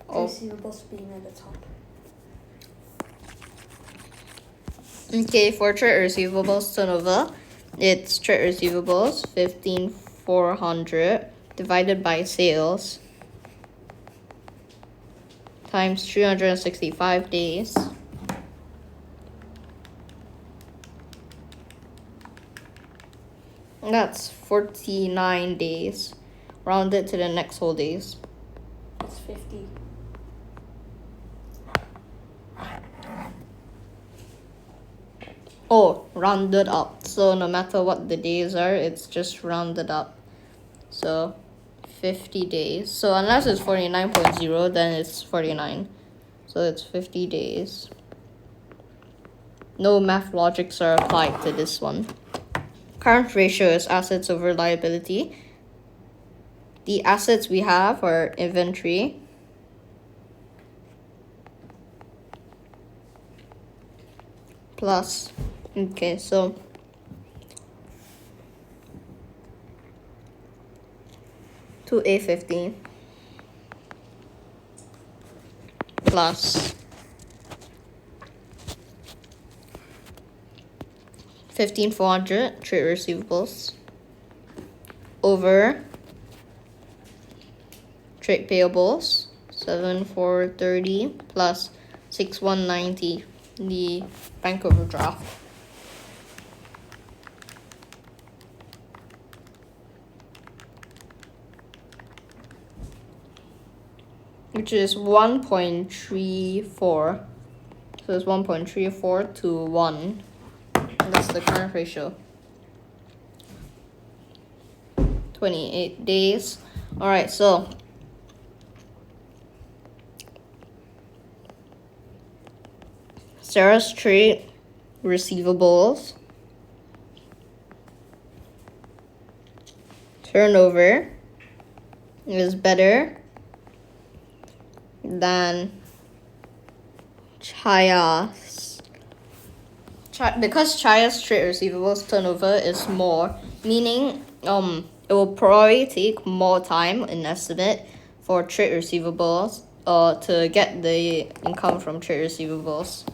Oh. Receivables being at the top. Okay, for trade receivables turnover, it's trade receivables 15,400 divided by sales times 365 days. That's 49 days. Rounded to the next whole days. It's 50. Oh, rounded up. So no matter what the days are, it's just rounded up. So 50 days. So unless it's 49.0, then it's 49. So it's 50 days. No math logics are applied to this one. Current ratio is assets over liability. The assets we have are inventory, plus, okay, so to A15 plus 15,400 trade receivables over trade payables 7,430 plus 6,190, the bank overdraft. Which is 1.34. So it's 1.34 to 1. That's the current ratio. 28 days. Alright, so Sarah's trade receivables turnover is better than Chaya's. Because Chaya's trade receivables turnover is more, meaning it will probably take more time in estimate for trade receivables to get the income from trade receivables.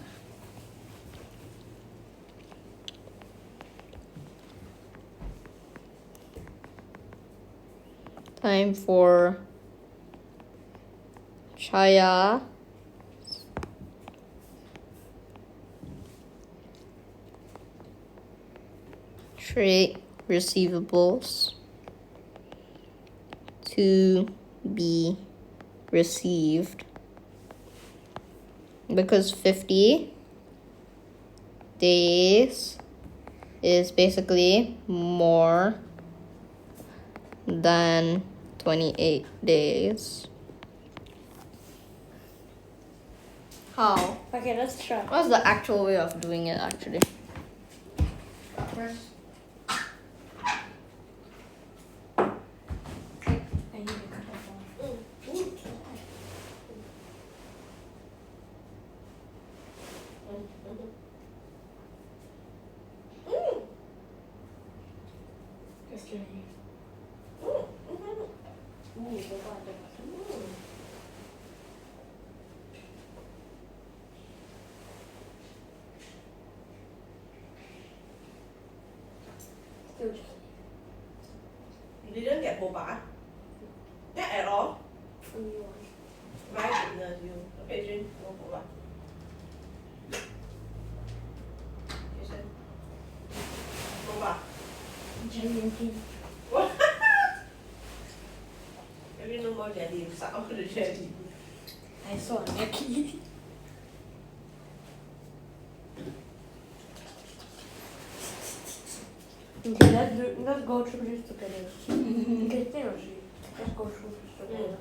Time for Chaya trade receivables to be received, because 50 days is basically more than 28 days. How? Okay, let's try. What's the actual way of doing it actually? First. I need to cut off. That's good. Still You didn't get boba? Not at all. only one. My goodness, you. Okay, Jin, no boba. Jason. Boba. Jelly. What? Maybe no more jelly. You suck all the jelly. I saw a Mackie. Okay, let's go through this together. Okay, stay on sheet. Let's go through this together.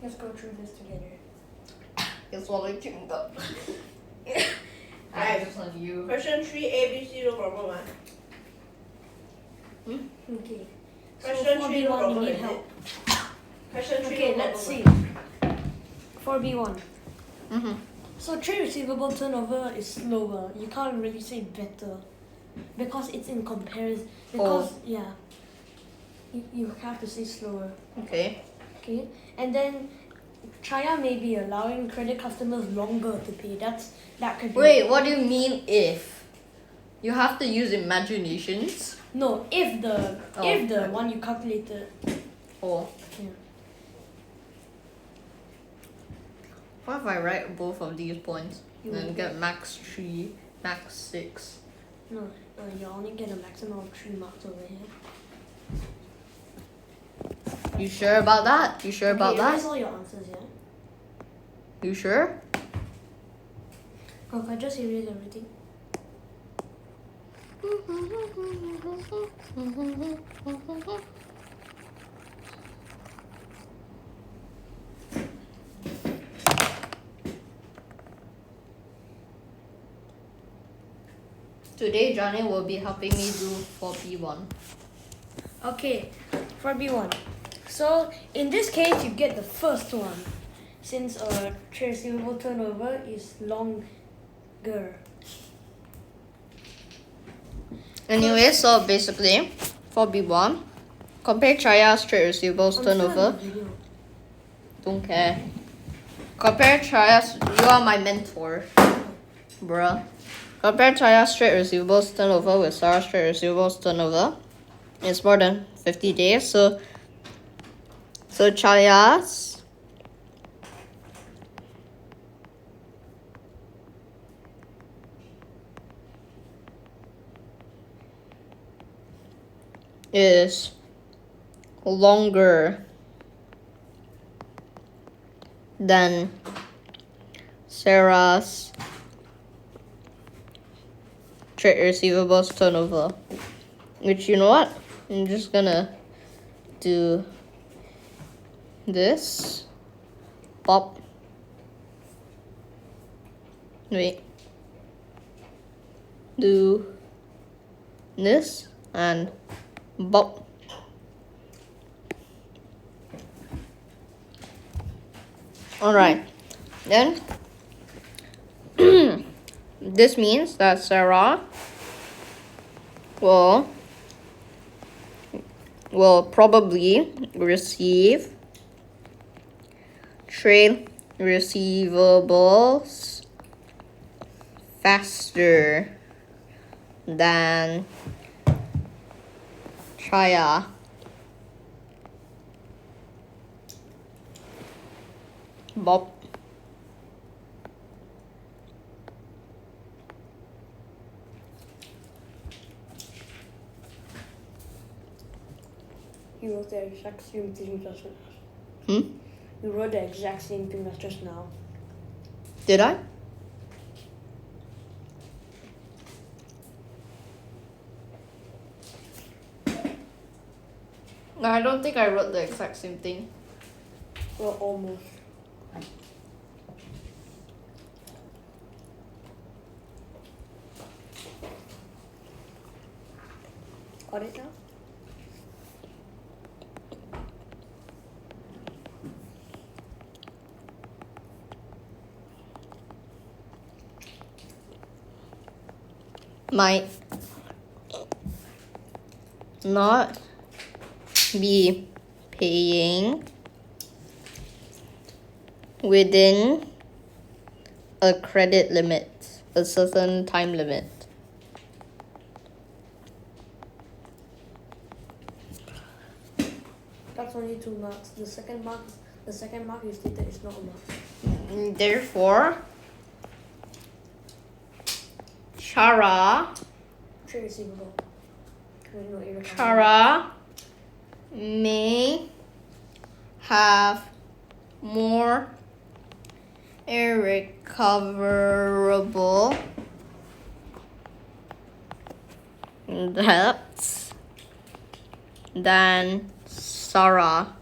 Let's go through this together. It's swallowing chewing gum. Alright. Just on you. Question 3, A, B, C, no problem, ah. Okay. Question 3, no 4B1, you problem, need is help. it? Question 3, Okay, no let's see. problem. 4B1. Mm-hmm. So trade receivable turnover is slower. You can't really say better because it's in comparison. Because you have to say slower. Okay. Okay, and then China may be allowing credit customers longer to pay. That could be. Wait, what do you mean if? You have to use imaginations. No, if the okay. one you calculated. Oh. Yeah. What if I write both of these points You and will get max 3, max 6? No, you only get a maximum of 3 marks over here. You sure about that? You sure about that? Erase all your answers, yeah? You sure? Okay, just erase everything. Today, Johnny will be helping me do 4B1. Okay, for B1. So, in this case, you get the first one. Since trade receivable turnover is longer. Anyway, so basically, 4B1, compare Chaya's trade receivables I'm still in the turnover. video. Don't care. Compare Chaya's, you are my mentor, bruh. Compare Chaya's trade receivables turnover with Sarah's trade receivables turnover. It's more than 50 days, so Chaya's is longer than Sarah's trade receivables turnover. Which, you know what? I'm just gonna do this. Pop. Wait. Do this and bop. Alright. Then this means that Sarah will probably receive trade receivables faster than Chaya. Bob. You wrote the exact same thing just now. Hmm? You wrote the exact same thing as just now. Did I? No, I don't think I wrote the exact same thing. Well, almost. Got it now? Might not be paying within a credit limit, a certain time limit. That's only 2 marks. The second mark you stated is not a mark. Therefore, Chara Trade receivable. No, irrecoverable. Chara may have more irrecoverable debts than Sarah.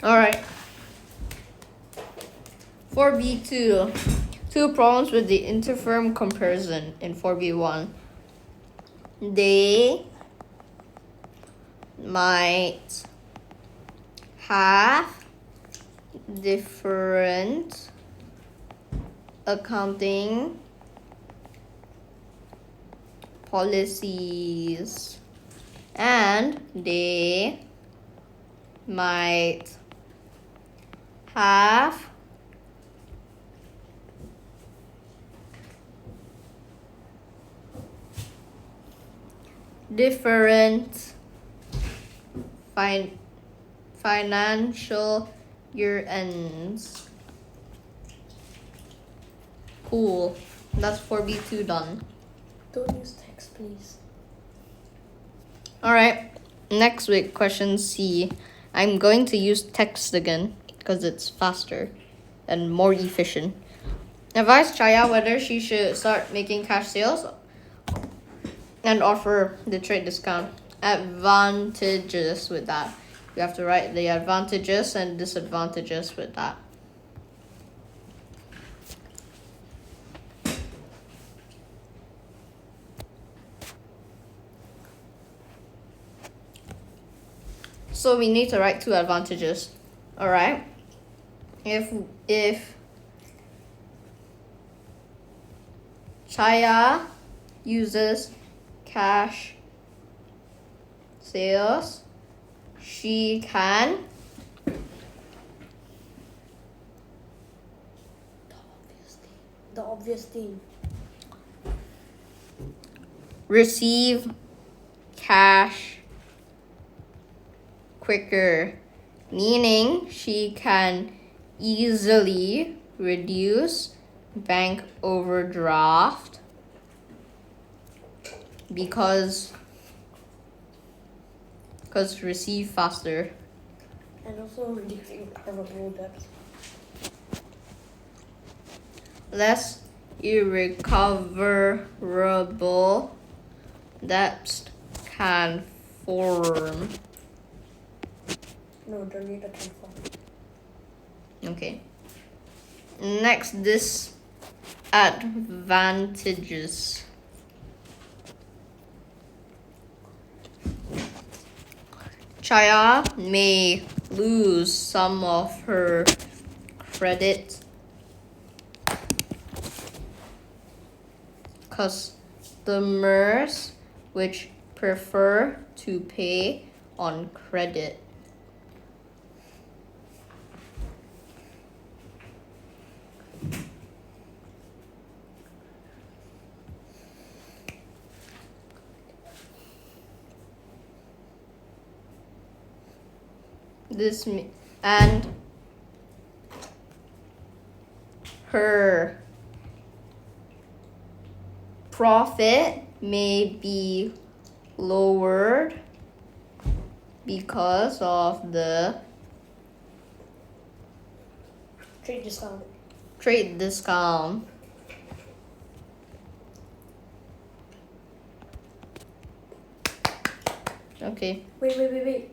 Alright. 4B2. 2 problems with the interfirm comparison in 4B1. They might have different accounting policies. and they might have different financial year ends. Cool. That's 4B2 done. Don't use text, please. Alright, next week, question C. I'm going to use text again because it's faster and more efficient. Advise Chaya whether she should start making cash sales and offer the trade discount. Advantages with that. You have to write the advantages and disadvantages with that. So we need to write 2 advantages. Alright. If Chaya uses cash sales, she can The obvious thing. receive cash quicker, meaning she can easily reduce bank overdraft because receive faster. And also reducing recoverable debt. Less irrecoverable debts can form. No, don't need a transform. Okay. Next, disadvantages. Chaya may lose some of her credit customers which prefer to pay on credit. And her profit may be lowered because of the Trade discount. trade discount. Okay. Wait.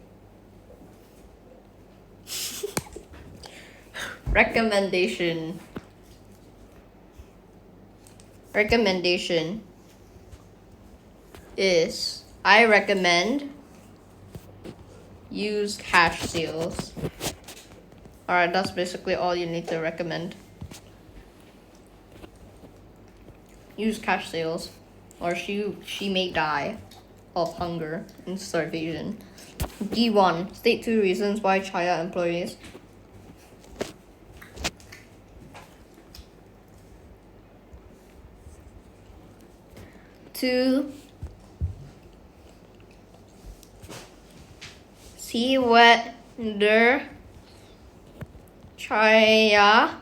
Recommendation is I recommend use cash sales. Alright, that's basically all you need to recommend. Use cash sales or she may die of hunger and starvation. D1. State 2 reasons why Chaya employees to see whether Chaya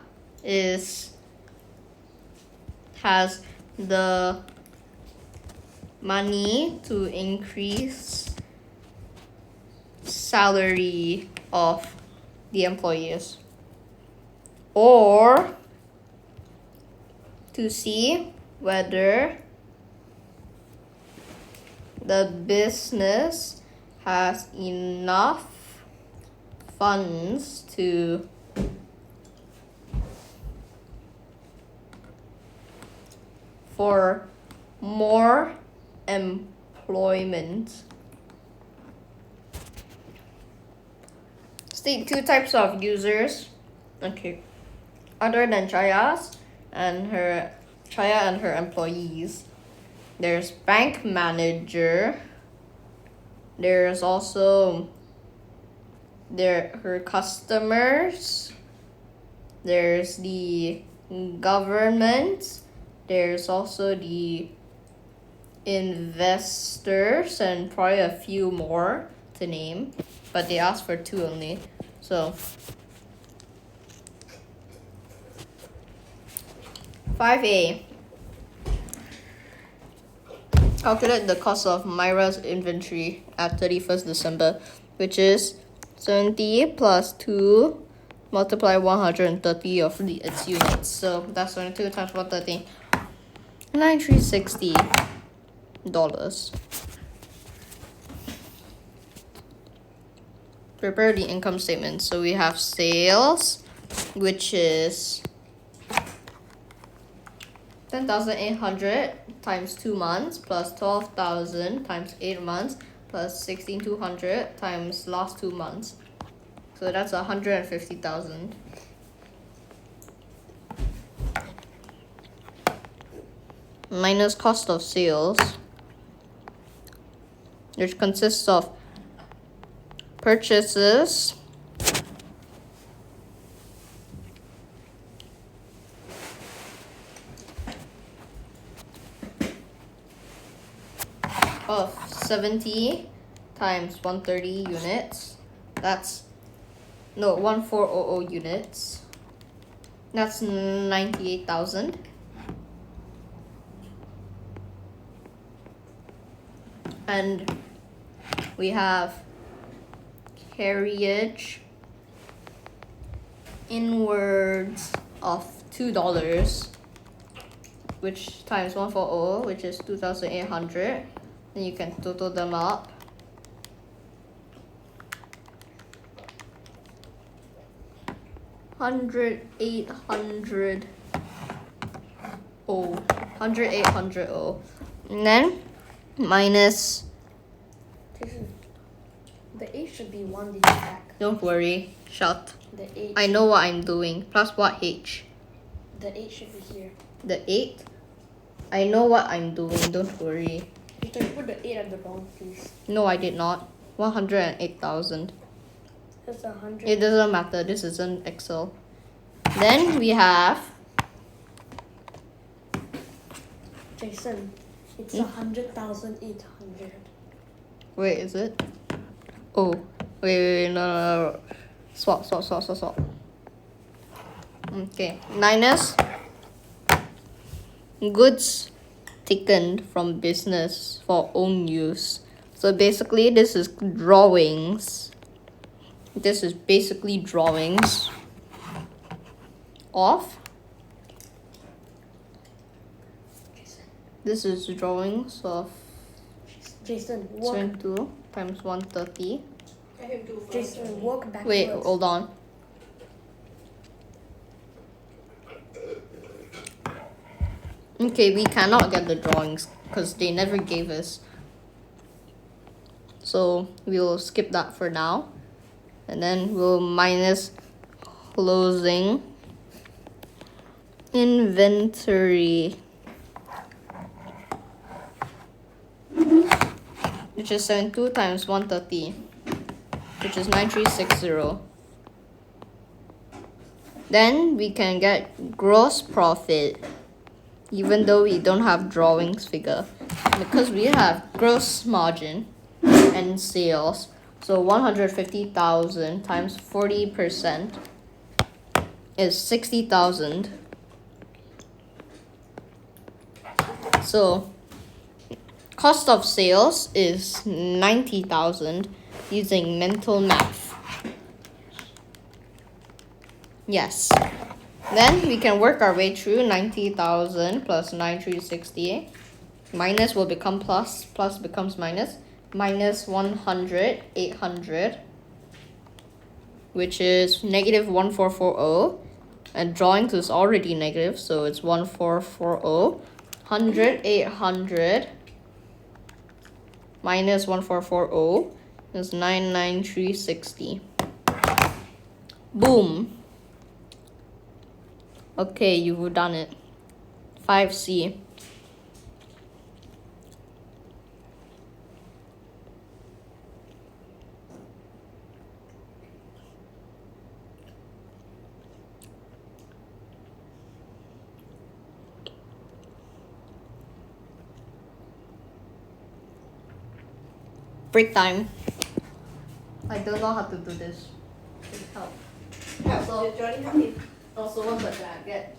has the money to increase salary of the employees, or to see whether the business has enough funds for more employment. State 2 types of users. Okay. Other than Chaya and her employees. There's bank manager, There's also her customers. There's the government. There's also the investors and probably a few more to name, but they asked for 2 only. So 5A. Calculate the cost of Myra's inventory at 31st December, which is 70 plus 2 multiply 130 of its units. So that's 22 times 130. $9,360. Prepare the income statement. So we have sales, which is 10,800 times 2 months plus 12,000 times 8 months plus 16,200 times last 2 months. So that's 150,000. Minus cost of sales, which consists of purchases, of 70 times 130 units. That's 1400 units. That's 98,000. And we have carriage inwards of $2, which times 140, which is 2,800. Then you can total them up. $10800. And then minus. The H should be 1 digit back. Don't worry. Shut. The H. I know what I'm doing. Plus what H? The H should be here. The 8? I know what I'm doing. Don't worry. You can put the 8 at the wrong place. No, I did not. 108,000. That's 100. It doesn't matter. This isn't Excel. Then we have. Jason, it's 100,800. Wait, is it? Oh, wait, no. Swap. Okay, minus goods taken from business for own use. So basically, this is drawings. This is basically drawings of. This is drawings of Jason, walk. 22 times 130. Let him do first. Jason, walk backwards. Wait, hold on. Okay, we cannot get the drawings because they never gave us. So we'll skip that for now. And then we'll minus closing inventory, which is 72 times 130, which is 9360. Then we can get gross profit, even though we don't have drawings figure, because we have gross margin and sales. So 150,000 times 40% is 60,000. So cost of sales is 90,000 using mental math. Yes. Then we can work our way through 90,000 plus 9360. Minus will become plus, plus becomes minus. Minus 100, 800, which is negative 1440. And drawings is already negative, so it's 1440. 100, 800 minus 1440 is 99360. Boom. Okay, you've done it. 5C. break time. I don't know how to do this. Please help. Help, So- Johnny help him. Also, what's the jacket?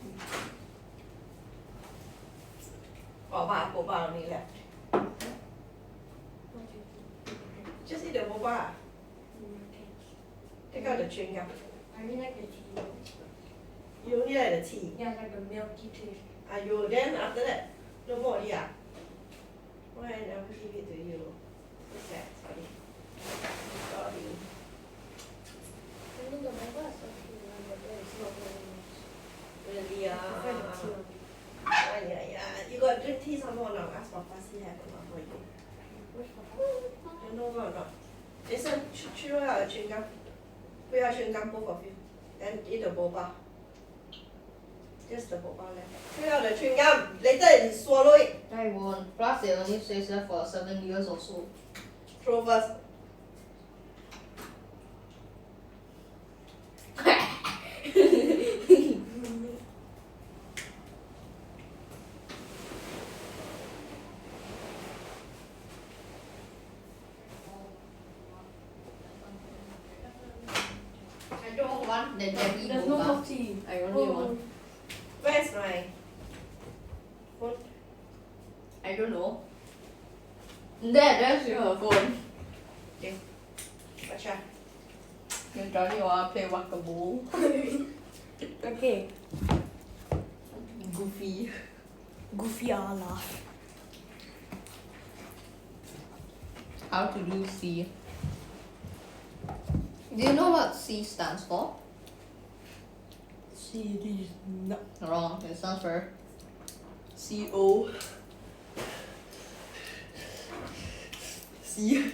boba นี่แหละ Just eat the boba. Take out the chewing gum. I mean like the tea. You only like the tea. Yeah, like the milky taste. Are you then after that no more already ah? Why I never give it to you? So sad, sorry. Sorry. I mean the boba is okay, but it's not very much. Really I prefer the tea one. You got drink tea some more now. Ask Papa see have or not for you. Which papa? You know or not? Jason, 去弄下 the chewing gum. 不要 chewing gum both of you. Then eat the boba. Just the boba left. 不要 the chewing gum. Later you swallow it. I won't. Plus, it only stays there for 7 years or so. Throw first. I don't want the Debbie There's no boba. milk tea. I only want. Where's my phone? I don't know. There's your phone. Gotcha. You Johnny wanna play Whack-A-Mole? Okay. Goofy. Goofy Allah. How to do C. Do you know what C stands for? See, it is not. Wrong. It stands for CO. C.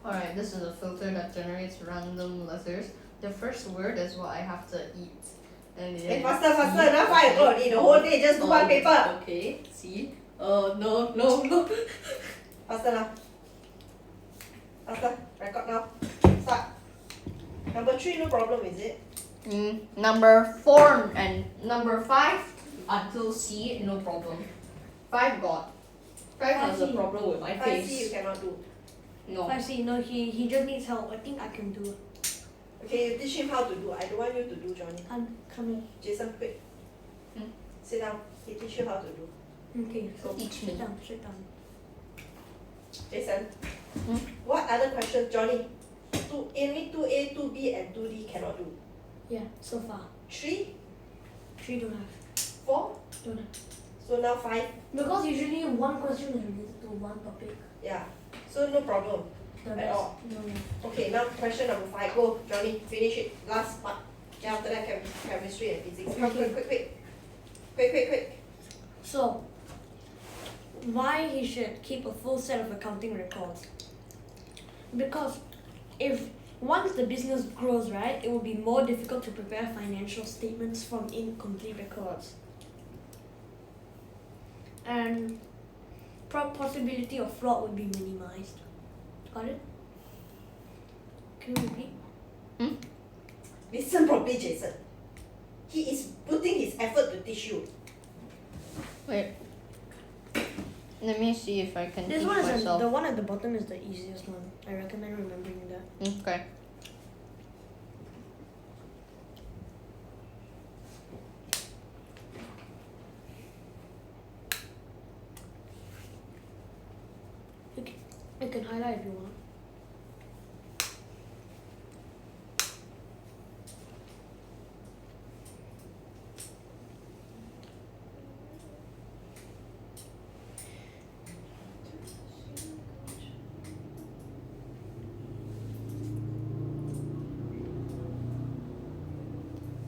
Alright, this is a filter that generates random letters. The first word is what I have to eat. And then Hey, faster, now 5 o'clock already. The whole day just do one paper. Okay, C. No. Faster now. Faster. Record now. Start. Number 3, no problem, is it? Number 4 and number 5 until C, no problem. 5 got. 5 has a 5C. problem with my 5C you face. cannot do. No. I see, no, he just needs help. I think I can do it. Okay, you teach him how to do. I don't want you to do, Johnny. I'm coming. Jason, quick. Sit down. He teach you how to do. Okay, so Teach sit me. down, sit down. Jason. What other questions, Johnny? Only 2A, 2B, and 2D cannot do. Yeah, so far. 3, 3 don't have. 4. Don't have. So now 5. Because usually one question is related to one topic. Yeah. So no problem. The At rest, all. no. Okay, now question number 5. Go, Johnny. Finish it. Last part. Then after that, chemistry and physics. Come, Okay. quick. So, why he should keep a full set of accounting records? Because if once the business grows, right, it will be more difficult to prepare financial statements from incomplete records. And possibility of fraud would be minimized. Got it? Can you repeat? Listen properly, Jason. He is putting his effort to teach you. Wait. Let me see if I can This teach one is myself. the one at the bottom is the easiest one. I recommend remembering that. Okay. You can highlight if you want.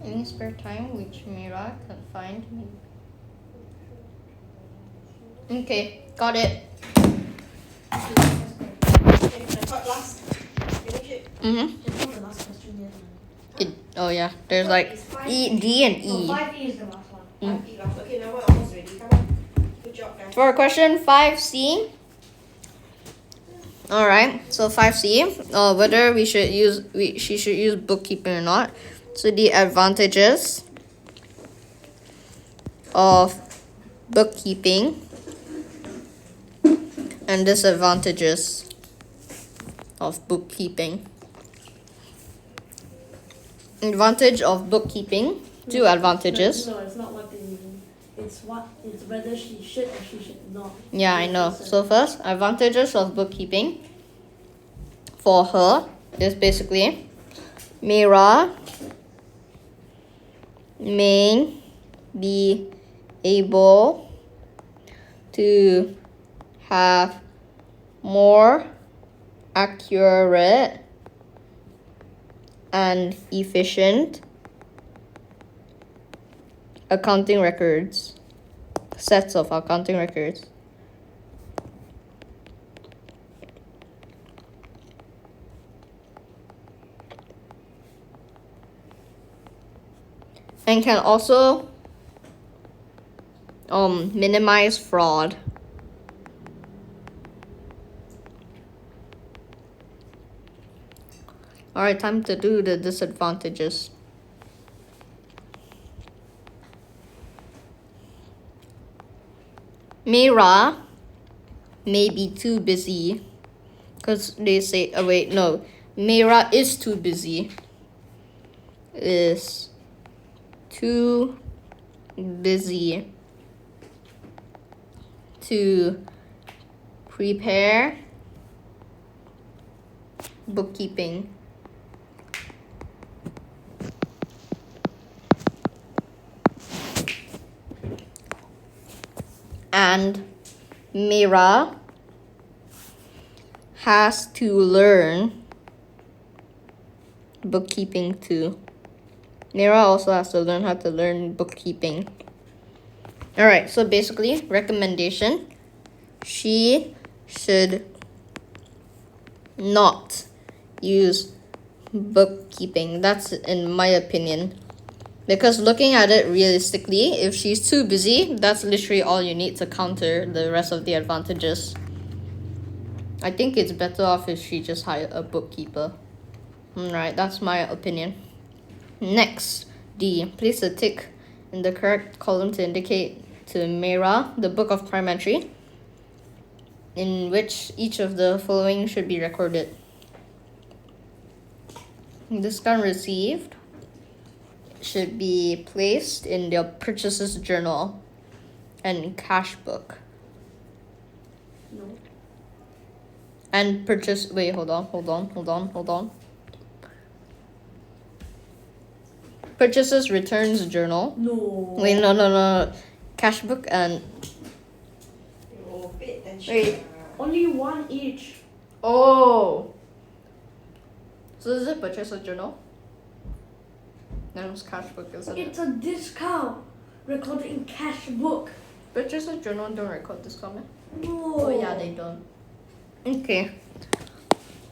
Any spare time which Mira can find me. Okay, got it. Okay, record last. Finish it. It's not the last question yet. Oh yeah, there's like It's 5. E, D, and No, E. 5E is the last one. 5 last. Okay, now we're almost ready. Come on. Good job, guys. For question 5C. Alright, so 5C, whether she should use bookkeeping or not. So the advantages of bookkeeping and disadvantages of bookkeeping. Advantage of bookkeeping. Two advantages. No, it's not what they mean. It's whether she should or she should not. Yeah, I know. So first, advantages of bookkeeping for her is basically Mira may be able to have more accurate and efficient accounting records, sets of accounting records. And can also minimize fraud. Alright, time to do the disadvantages. Mira may be too busy. Because they say, oh wait, no. Mira is too busy. Is too busy to prepare bookkeeping. And Mira has to learn bookkeeping too. Mira also has to learn how to learn bookkeeping. Alright, so basically, recommendation. She should not use bookkeeping. That's in my opinion. Because looking at it realistically, if she's too busy, that's literally all you need to counter the rest of the advantages. I think it's better off if she just hired a bookkeeper. Alright, that's my opinion. Next, D. Place a tick in the correct column to indicate to Mira the book of prime entry in which each of the following should be recorded. Discount received should be placed in their purchases journal and cash book. No. And purchase. Wait, hold on. Purchases returns journal. No. Wait, no. Cash book and. Oh, bit then Wait. Only one each. Oh. So is it purchases journal? That was cash book, isn't it? It's a discount recorded in cash book. Purchases journal don't record this comment. No. Oh yeah, they don't. Okay.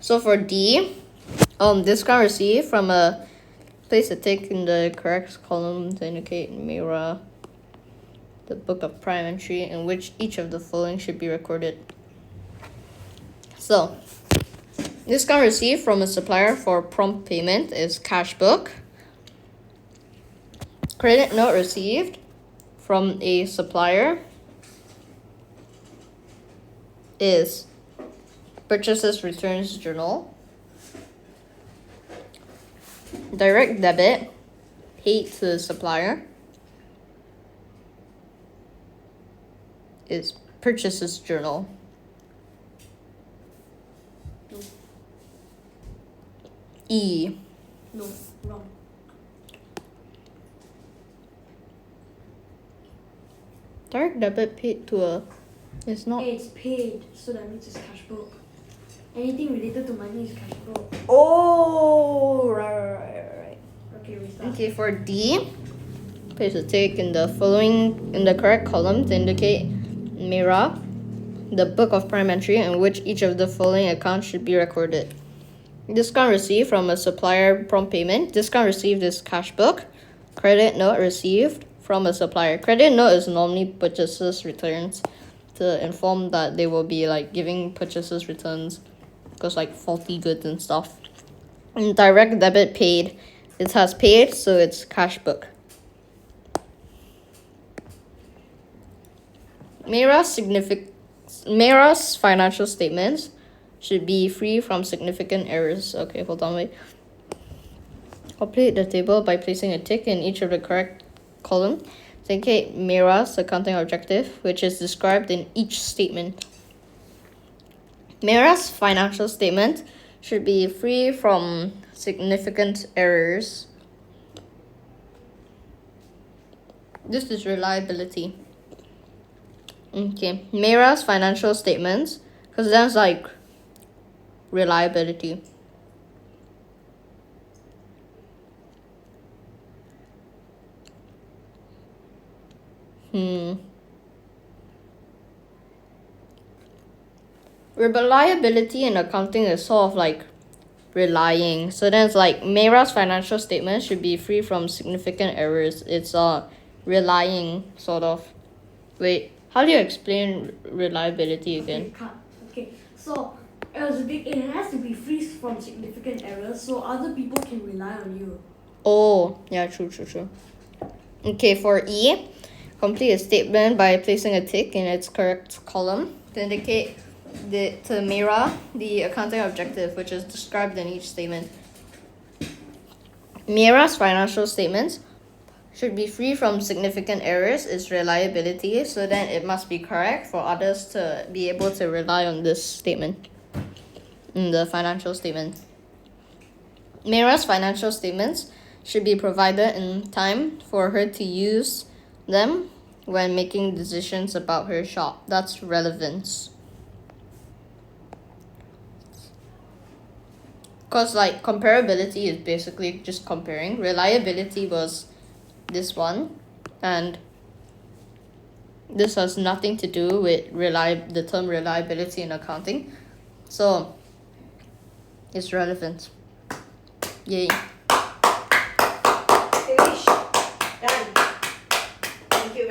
So for D, discount received from a place a tick in the correct column to indicate Mira the book of prime entry in which each of the following should be recorded. So, discount received from a supplier for prompt payment is cash book. Credit note received from a supplier is purchases returns journal. Direct debit paid to the supplier is purchases journal. No. E. No, wrong. Direct debit paid to a it's not. It's paid, so that means it's cash book. Anything related to money is cash book. Oh, right. Okay, restart. Okay, for D, place a tick in the correct column to indicate Mira the book of prime entry in which each of the following accounts should be recorded. Discount received from a supplier prompt payment. Discount received is cash book. Credit note received from a supplier. Credit note is normally purchases returns to inform that they will be like giving purchases returns because like faulty goods and stuff. And direct debit paid. It has paid, so it's cash book. Mira's Mira's financial statements should be free from significant errors. Okay, hold on, wait. Complete the table by placing a tick in each of the correct column to indicate Mira's accounting objective, which is described in each statement. Mira's financial statement should be free from significant errors. This is reliability. Okay, Mira's financial statements, because that's like reliability. Reliability in accounting is sort of like relying. So then it's like Mira's financial statement should be free from significant errors. It's relying sort of. Wait, how do you explain reliability again? Okay, so it has to be free from significant errors so other people can rely on you. Oh, yeah, true. Okay, for E, complete a statement by placing a tick in its correct column to indicate to Mira the accounting objective, which is described in each statement. Mira's financial statements should be free from significant errors. Its reliability, so then it must be correct for others to be able to rely on this statement in the financial statement. Mira's financial statements should be provided in time for her to use them when making decisions about her shop. That's relevance. Because like comparability is basically just comparing. Reliability was this one, and this has nothing to do with the term reliability in accounting. So it's relevant. Yay.